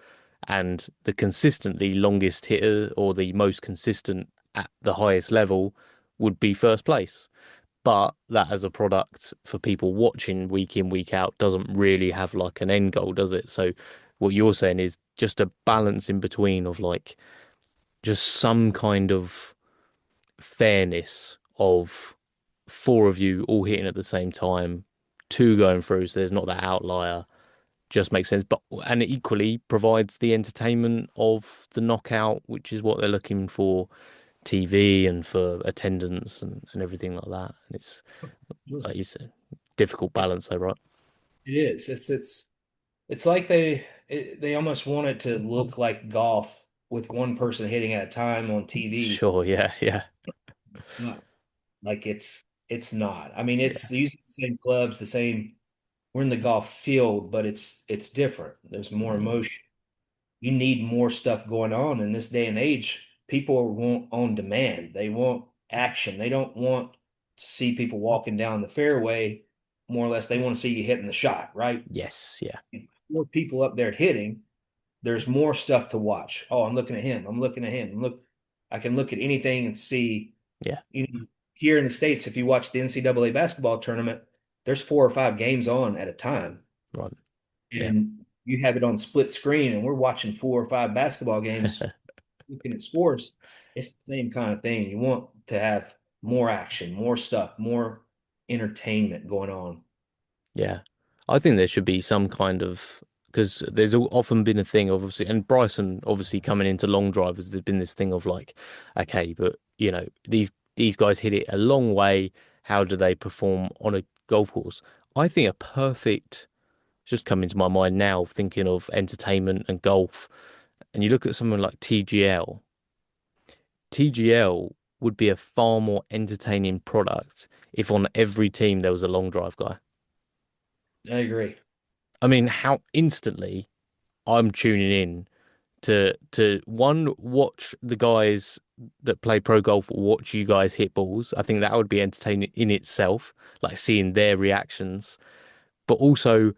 and the consistently longest hitter or the most consistent at the highest level would be first place. But that as a product for people watching week in, week out doesn't really have like an end goal, does it? So what you're saying is just a balance in between of like just some kind of fairness of four of you all hitting at the same time, two going through, so there's not that outlier. Just makes sense. But and it equally provides the entertainment of the knockout, which is what they're looking for, TV and for attendance and everything like that. And it's like you said, difficult It, balance though, right? it is. It's like they almost want it to look like golf with one person hitting at a time on TV. Sure, yeah, yeah, Not like it's not. I mean, it's yeah, using the same clubs, the same. We're in the golf field, but it's different. There's more mm, emotion. You need more stuff going on in this day and age. People want on demand. They want action. They don't want to see people walking down the fairway. More or less, they want to see you hitting the shot, right? yes, yeah, More people up there hitting, there's more stuff to watch. Oh, I'm looking at him. I'm looking at him. I can look at anything and see. yeah, Here in the States, if you watch the NCAA basketball tournament, there's 4 or 5 games on at a time. right, yeah, And you have it on split screen, and we're watching 4 or 5 basketball games looking at scores. It's the same kind of thing. You want to have more action, more stuff, more entertainment going on. yeah. I think there should be some kind of because there's often been a thing of obviously, and Bryson obviously coming into long drivers, there's been this thing of like, okay, but these guys hit it a long way. How do they perform on a golf course? I think a perfect just coming to my mind now, thinking of entertainment and golf, and you look at someone like TGL. TGL would be a far more entertaining product if on every team there was a long drive guy. I agree. I mean, how instantly I'm tuning in to one, watch the guys that play pro golf watch you guys hit balls. I think that would be entertaining in itself, like seeing their reactions. But also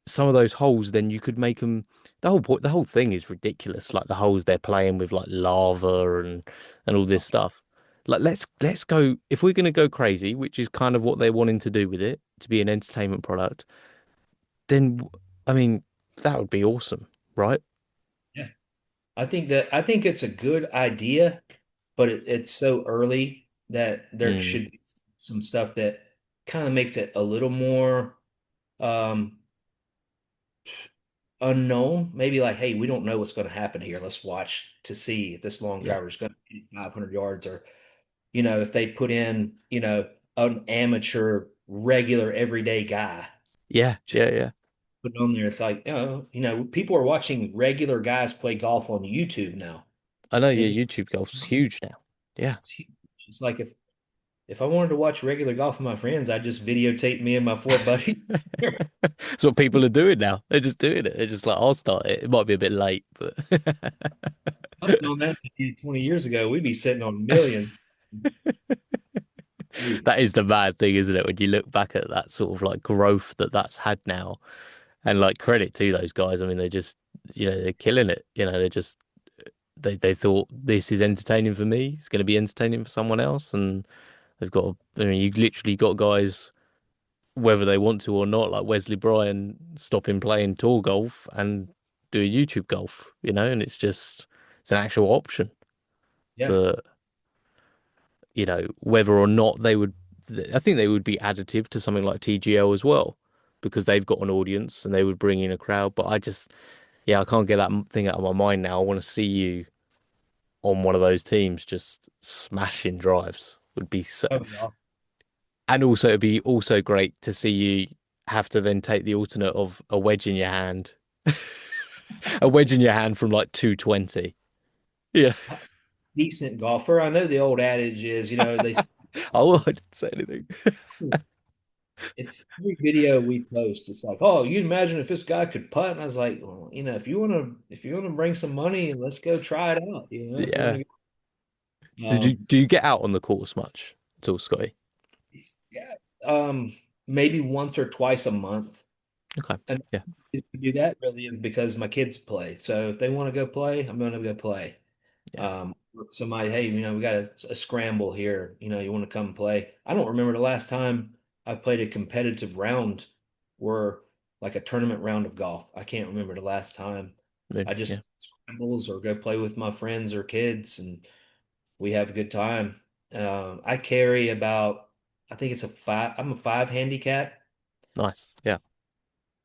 some of those holes, then you could make them. The whole thing is ridiculous. Like the holes they're playing with, like lava and all this stuff. Like let's go if we're gonna go crazy, which is kind of what they're wanting to do with it to be an entertainment product. Then I mean that would be awesome, right? Yeah. I think it's a good idea, but it's so early that there Mm, should be some stuff that kind of makes it a little more um, unknown. Maybe like, hey, we don't know what's going to happen here. Let's watch to see if this long yeah, driver is going to hit 500 yards, or if they put in, an amateur, regular, everyday guy yeah, to yeah, yeah. put on there. It's like, people are watching regular guys play golf on YouTube now. I know, And yeah, it just YouTube golf's huge now. Yeah. it's huge. It's like if I wanted to watch regular golf with my friends, I'd just videotape me and my four buddies. That's what people are doing now. They're just doing it. They're just like, I'll start it. It might be a bit late, but I've known that 20 years ago, we'd be sitting on millions. that is the bad thing, isn't it? When you look back at that sort of like growth that that's had now, and like credit to those guys. I mean, they just, they're killing it. They're just they thought this is entertaining for me. It's going to be entertaining for someone else, and they've got. I mean, you literally got guys, whether they want to or not, like Wesley Bryan, stopping playing tour golf and do a YouTube golf. And it's an actual option. Yeah. But whether or not they would, I think they would be additive to something like TGL as well, because they've got an audience and they would bring in a crowd. But yeah, I can't get that thing out of my mind now. I want to see you on one of those teams just smashing drives. Would be so, That'd be awesome. and also it'd be also great to see you have to then take the alternate of a wedge in your hand, a wedge in your hand from like 220. Yeah. Decent golfer. I know the old adage is, Oh, I didn't say anything. it's every video we post. It's like, oh, you imagine if this guy could putt, and I was like, well, if you want to bring some money, let's go try it out. If you want Yeah. to, So do you get out on the course much at all, Scotty? yeah, maybe once or twice a month. Okay. And Yeah. to do that really is because my kids play. So if they want to go play, I'm going to go play. Yeah. If somebody, hey, we got a scramble here. You want to come play? I don't remember the last time I've played a competitive round or like a tournament round of golf. I can't remember the last time. I just Yeah. scrambles or go play with my friends or kids, and we have a good time. I carry about, I think it's a five. I'm a five handicap. Nice. Yeah.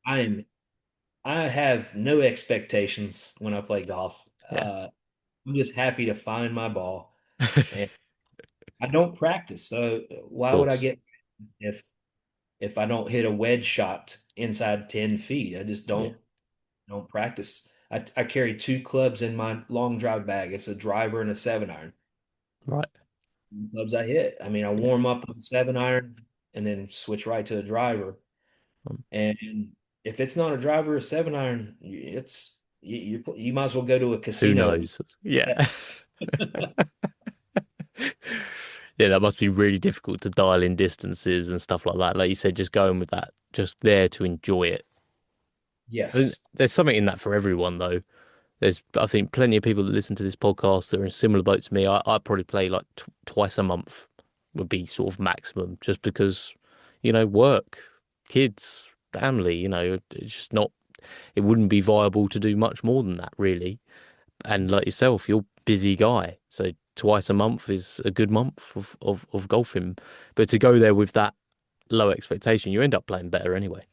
I am. I have no expectations when I play golf. Yeah. I'm just happy to find my ball, Of and I don't practice. So why would I course. get if I don't hit a wedge shot inside 10 feet? I just Yeah. don't practice. I carry two clubs in my long drive bag. It's a driver and a 7-iron. Right. Clubs I hit. I mean, I Yeah. warm up with a 7-iron and then switch right to a driver. Um, And if it's not a driver or a 7-iron, you might as well go to a who casino. knows? Yeah. Yeah, that must be really difficult to dial in distances and stuff like that. Like you said, just going with that, just there to enjoy it. I think Yes. there's something in that for everyone, though. I think, plenty of people that listen to this podcast that are in a similar boat to me. I probably play like t twice a month would be sort of maximum, just because, work, kids, family. It's just not. It wouldn't be viable to do much more than that, really. And like yourself, you're a busy guy, so twice a month is a good month of golfing. But to go there with that low expectation, you end up playing better anyway.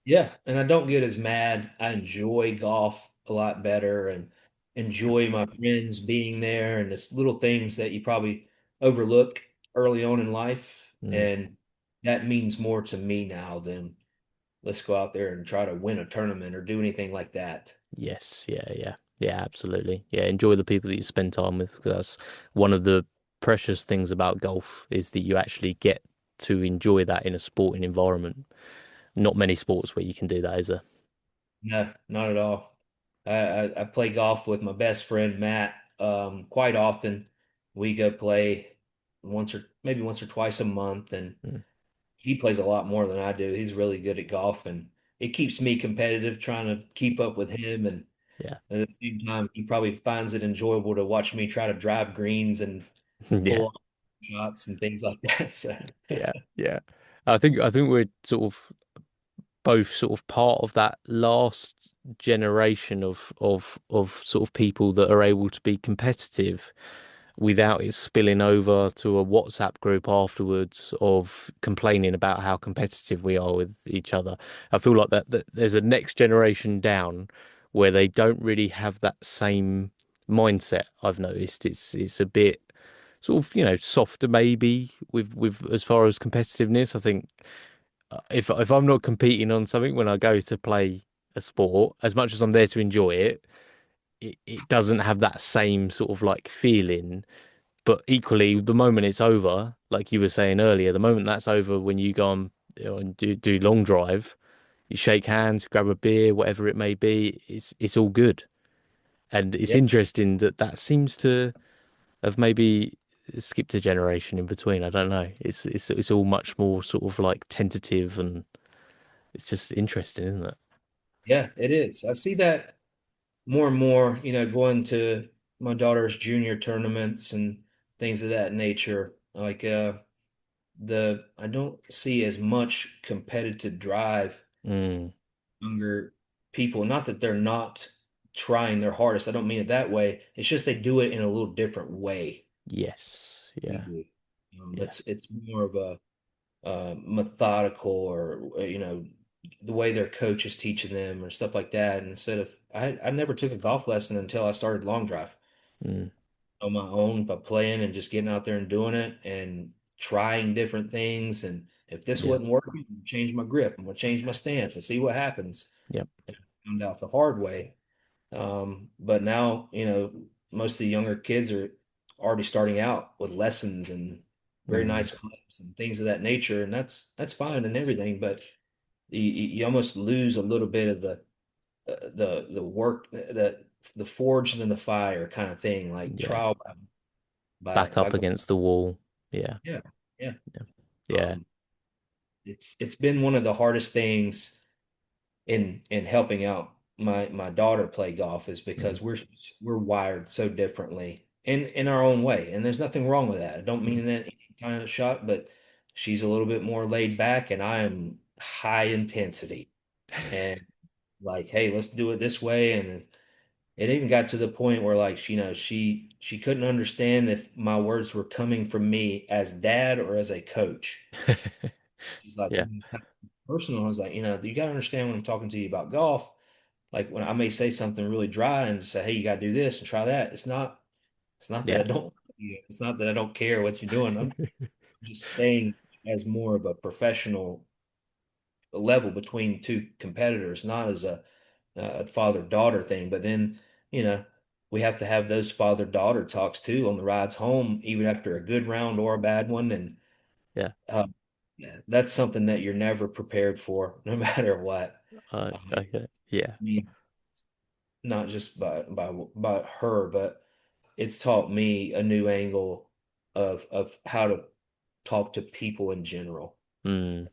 Yeah, and I don't get as mad. I enjoy golf a lot better and enjoy my friends being there and it's little things that you probably overlook early on in life. Mm. And that means more to me now than let's go out there and try to win a tournament or do anything like that. Yes, yeah, yeah, yeah, absolutely. Yeah, enjoy the people that you spend time with, 'cause that's one of the precious things about golf is that you actually get to enjoy that in a sporting environment. Not many sports where you can do that, is there? No, not at all. I play golf with my best friend Matt quite often. We go play once or twice a month, and Mm, he plays a lot more than I do. He's really good at golf, and it keeps me competitive, trying to keep up with him. And yeah, at the same time, he probably finds it enjoyable to watch me try to drive greens and yeah, pull off shots and things like that. So, yeah, yeah. I think we're sort of both sort of part of that last generation of sort of people that are able to be competitive without it spilling over to a WhatsApp group afterwards of complaining about how competitive we are with each other. I feel like that there's a next generation down where they don't really have that same mindset. I've noticed it's a bit sort of, softer maybe with as far as competitiveness. I think if I'm not competing on something when I go to play a sport, as much as I'm there to enjoy it, it doesn't have that same sort of like feeling. But equally, the moment it's over, like you were saying earlier, the moment that's over when you go on, and do long drive, you shake hands, grab a beer, whatever it may be, it's all good. And it's yeah, interesting that that seems to have maybe skipped a generation in between. I don't know. It's all much more sort of like tentative, and it's just interesting, isn't it? yeah, it is. I see that more and more, going to my daughter's junior tournaments and things of that nature. Like the I don't see as much competitive drive Mm, younger people. Not that they're not trying their hardest. I don't mean it that way. It's just they do it in a little different way yes. we Yeah. do. Yeah. It's more of a methodical or the way their coach is teaching them or stuff like that. And instead of I never took a golf lesson until I started long drive Mm, on my own by playing and just getting out there and doing it and trying different things. And if this yeah. wasn't working, I'm gonna change my grip. I'm gonna change my stance and see what happens. Yep. And I found out the hard way. But now, most of the younger kids are already starting out with lessons and very Mm, nice clubs and things of that nature, and that's fine and everything. But you almost lose a little bit of the work, the forged in the fire kind of thing, like yeah. trial Back by up going. against the wall. Yeah. Yeah, yeah. Yeah. Yeah. Um, it's been one of the hardest things in helping out my daughter play golf is Mm, because we're wired so differently in our own way, and there's nothing wrong with that. I don't mm. mean that any kind of shot, but she's a little bit more laid back, and I am high intensity and like, hey, let's do it this way. And it even got to the point where like, she couldn't understand if my words were coming from me as dad or as a coach. She's like, Yeah. personal. I was like, you got to understand when I'm talking to you about golf, like when I may say something really dry and say, hey, you got to do this and try that. It's not that I Yeah. don't, it's not that I don't care what you're doing. I'm just saying as more of a professional level between two competitors, not as a father-daughter thing. But then, you know, we have to have those father-daughter talks too on the rides home, even after a good round or a bad one. And Yeah. uh, yeah, that's something that you're never prepared for, no matter what. I get it. Yeah. Me, not just by her, but it's taught me a new angle of how to talk to people in general. Mm,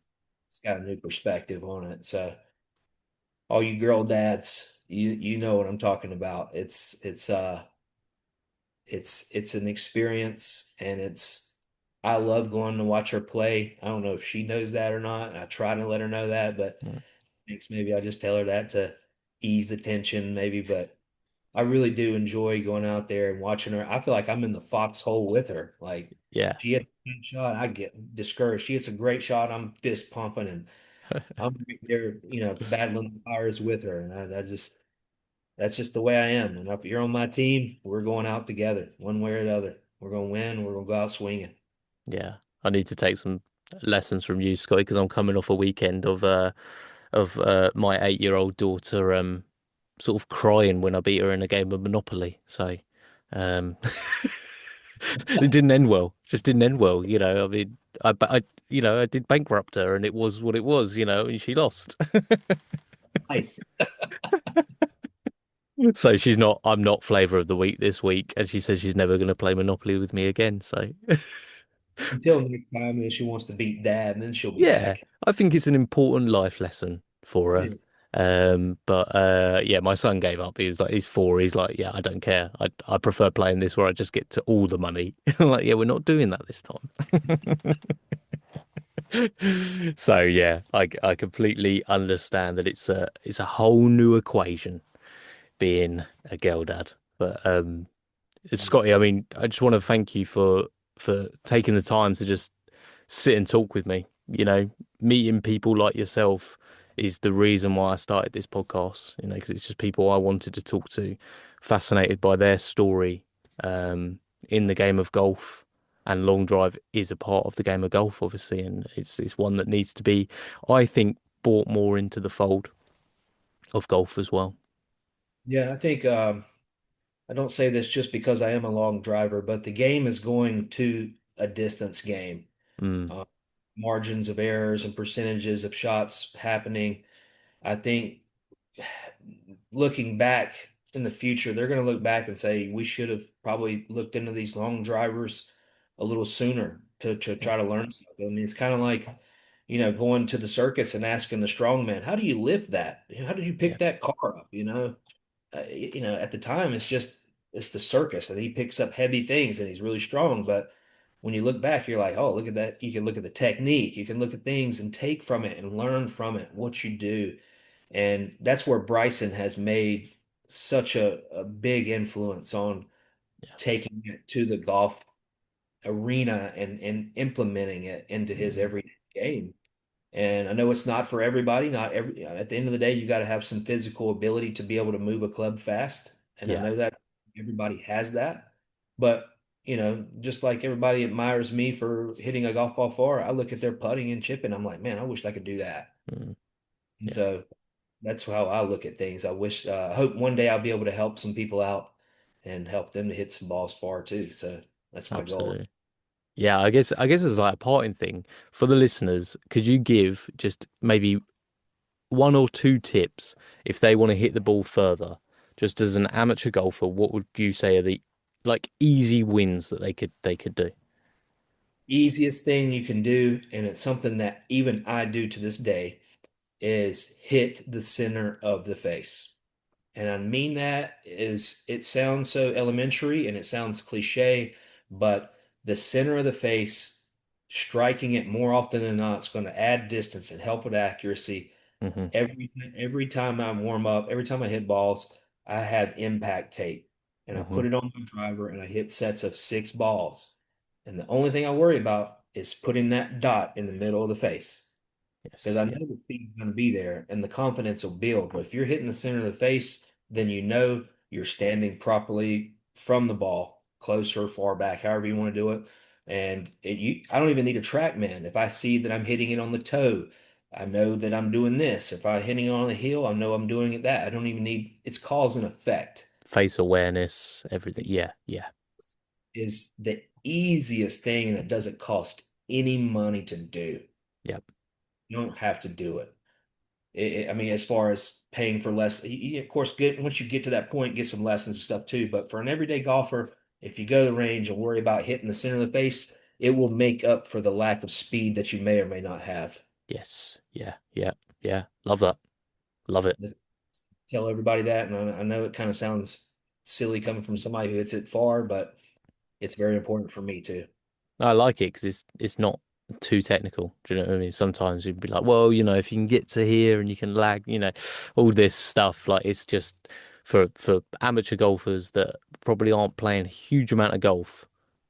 It's got a new perspective on it. So all you girl dads, you know what I'm talking about. It's an experience, and I love going to watch her play. I don't know if she knows that or not. I try to let her know that, but mm. thinks maybe I just tell her that to ease the tension, maybe. But I really do enjoy going out there and watching her. I feel like I'm in the foxhole with her. Like Yeah. she hits a good shot, I get discouraged. She hits a great shot, I'm fist pumping, and I'm right there, battling the fires with her. And I just that's just the way I am. And if you're on my team, we're going out together, one way or the other. We're gonna win. We're gonna go out swinging. Yeah. I need to take some lessons from you, Scotty, because I'm coming off a weekend of my 8-year-old daughter sort of crying when I beat her in a game of Monopoly. So um it didn't end well. Just didn't end well, I mean, I did bankrupt her, and it was what it was, and she lost. Life. So I'm not flavor of the week this week, and she says she's never going to play Monopoly with me again. So Until next time, then she wants to beat dad, and then she'll be yeah, back. I think it's an important life lesson for her. Yeah. But yeah, my son gave up. He was like, he's 4. He's like, yeah, I don't care. I prefer playing this where I just get to all the money. I'm like, yeah, we're not doing that this time. So yeah, I completely understand that it's a whole new equation being a girl dad. But Scotty, I mean, I just want to thank you for taking the time to just sit and talk with me. You know, meeting people like yourself is the reason why I started this podcast, you know, because it's just people I wanted to talk to, fascinated by their story in the game of golf. And long drive is a part of the game of golf, obviously, and it's one that needs to be, I think, brought more into the fold of golf as well. Yeah, I think I don't say this just because I am a long driver, but the game is going to a distance game. Mm, Uh, Margins of errors and percentages of shots happening. I think looking back in the future, they're going to look back and say we should have probably looked into these long drivers a little sooner to yeah, try to learn something. I mean, it's kind of like, going to the circus and asking the strong man, how do you lift that? How did you yeah, pick that car up? At the time, it's the circus, and he picks up heavy things, and he's really strong. But when you look back, you're like, oh, look at that. You can look at the technique, you can look at things and take from it and learn from it what you do. And that's where Bryson has made such a big influence on yeah. taking it to the golf arena and implementing it into his Mm, everyday game. And I know it's not for everybody. Not every, at the end of the day, you got to have some physical ability to be able to move a club fast. And I yeah. know that everybody has that. But, just like everybody admires me for hitting a golf ball far, I look at their putting and chipping. I'm like, man, I wish I could do that. Mm, And yeah. so that's how I look at things. I hope one day I'll be able to help some people out and help them to hit some balls far too. So that's my goal. Absolutely. Yeah, I guess it's like a parting thing for the listeners. Could you give just maybe 1 or 2 tips if they want to hit the ball further? Just as an amateur golfer, what would you say are the like easy wins that they could do? Easiest thing you can do, and it's something that even I do to this day, is hit the center of the face. And I mean that is it sounds so elementary and it sounds cliche, but the center of the face, striking it more often than not, is going to add distance and help with accuracy. Hmm. Every time I warm up, every time I hit balls, I have impact tape and I Hmm. put it on my driver and I hit sets of 6 balls. And the only thing I worry about is putting that dot in the middle of the face because Yes. I Yeah. know the speed's going to be there and the confidence will build. But if you're hitting the center of the face, then you know you're standing properly from the ball, close or far back, however you want to do it. And I don't even need a track man. If I see that I'm hitting it on the toe, I know that I'm doing this. If I'm hitting it on the heel, I know I'm doing it that. I don't even need it's cause and effect. Face awareness, everything. Yeah. Yeah. Is the easiest thing and it doesn't cost any money to do. Yep. You don't have to do it. I mean, as far as paying for less, of course, get once you get to that point, get some lessons and stuff too. But for an everyday golfer, if you go to the range and worry about hitting the center of the face, it will make up for the lack of speed that you may or may not have. Yes. Yeah. Yeah. Yeah. Love that. Love it. Just tell everybody that, and I know it kind of sounds silly coming from somebody who hits it far, but it's very important for me too. I like it because it's not too technical. Do you know what I mean? Sometimes you'd be like, well, you know, if you can get to here and you can lag, you know, all this stuff. Like it's just for amateur golfers that probably aren't playing a huge amount of golf.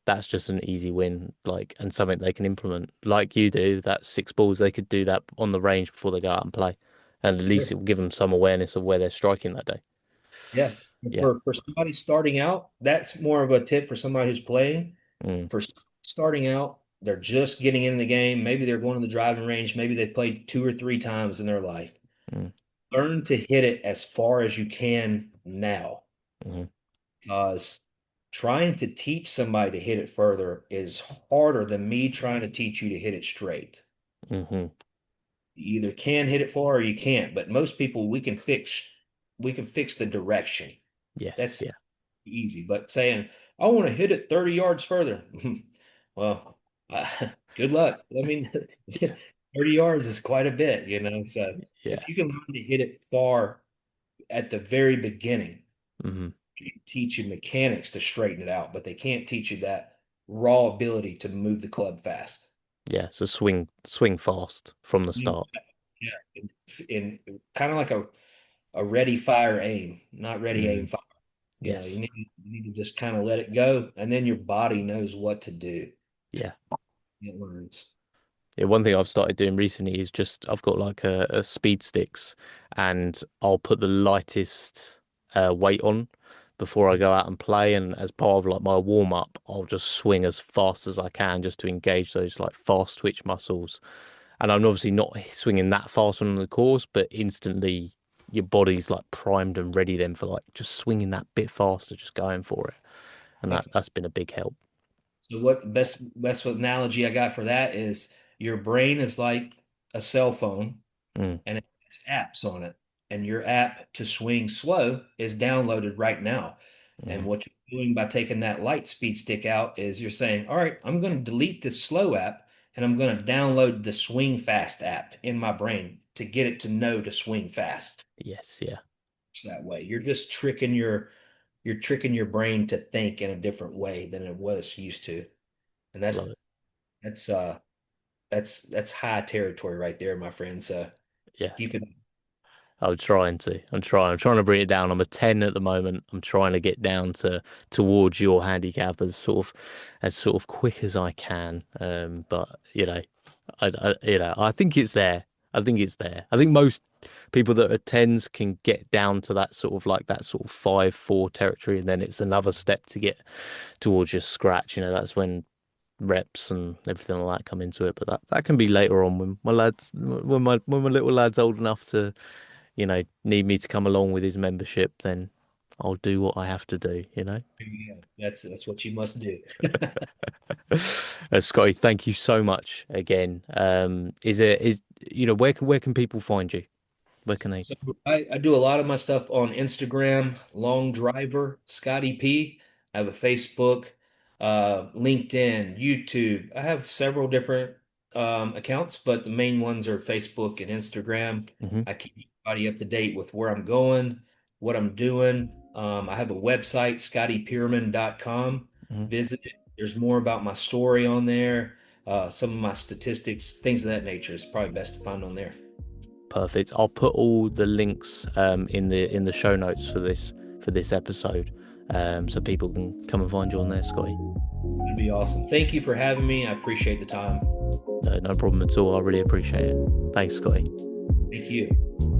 That's just an easy win, like, and something they can implement, like you do. That 6 balls, they could do that on the range before they go out and play, and at least Sure. it will give them some awareness of where they're striking that day. Yeah. Yeah. For somebody starting out, that's more of a tip for somebody who's playing. Mm, For starting out, they're just getting in the game. Maybe they're going to the driving range. Maybe they played 2 or 3 times in their life. mm, Learn to hit it as far as you can now, mm, because trying to teach somebody to hit it further is harder than me trying to teach you to hit it straight. mm, You either can hit it far or you can't, but most people we can fix the direction. Yes, That's yeah, easy. But saying, I want to hit it 30 yards further. Well, good luck. I mean, yeah, 30 yards is quite a bit, you know. So yeah. if you can learn to hit it far at the very beginning, Hmm. you can teach you mechanics to straighten it out, but they can't teach you that raw ability to move the club fast. Yeah, so swing fast from the Mm, start. Yeah, in kind of like a ready, fire, aim, not ready, aim, Mm, fire. You know, yes, you need to just kind of let it go, and then your body knows what to do. yeah. It learns. Yeah, one thing I've started doing recently is just I've got like a speed sticks and I'll put the lightest weight on before I go out and play, and as part of like my warm up, I'll just swing as fast as I can just to engage those like fast twitch muscles. And I'm obviously not swinging that fast on the course, but instantly your body's like primed and ready then for like just swinging that bit faster, just going for it. And that's been a big help. So what best analogy I got for that is your brain is like a cell phone Mm, and it has apps on it. And your app to swing slow is downloaded right now. And mm, what you're doing by taking that light speed stick out is you're saying, all right, I'm going to delete this slow app and I'm going to download the swing fast app in my brain to get it to know to swing fast. yes, yeah, It's that way. You're just you're tricking your brain to think in a different way than it was used to. And love it. that's that's high territory right there, my friend. So Yeah. keep it. I'm trying to. I'm trying. I'm trying to bring it down. I'm a 10 at the moment. I'm trying to get down to towards your handicap as sort of quick as I can. But I think it's there. I think it's there. I think most people that are tens can get down to that sort of like that sort of 5-4 territory, and then it's another step to get towards your scratch. That's when reps and everything like that come into it. But that can be later on when my lads, when my little lad's old enough to need me to come along with his membership, then I'll do what I have to do. Yeah, that's what you must do. Scotty, thank you so much again. Where can people find you? Where can they? So I do a lot of my stuff on Instagram, Long Driver, Scotty P. I have a Facebook, LinkedIn, YouTube. I have several different accounts, but the main ones are Facebook and Instagram. Hmm. I keep everybody up to date with where I'm going, what I'm doing. I have a website, scottypearman.com. Hmm. Visit it. There's more about my story on there, some of my statistics, things of that nature. It's probably best to find on there. Perfect. I'll put all the links in the show notes for this episode, so people can come and find you on there, Scotty. It'd be awesome. Thank you for having me. I appreciate the time. No problem at all. I really appreciate it. Thanks, Scotty. Thank you.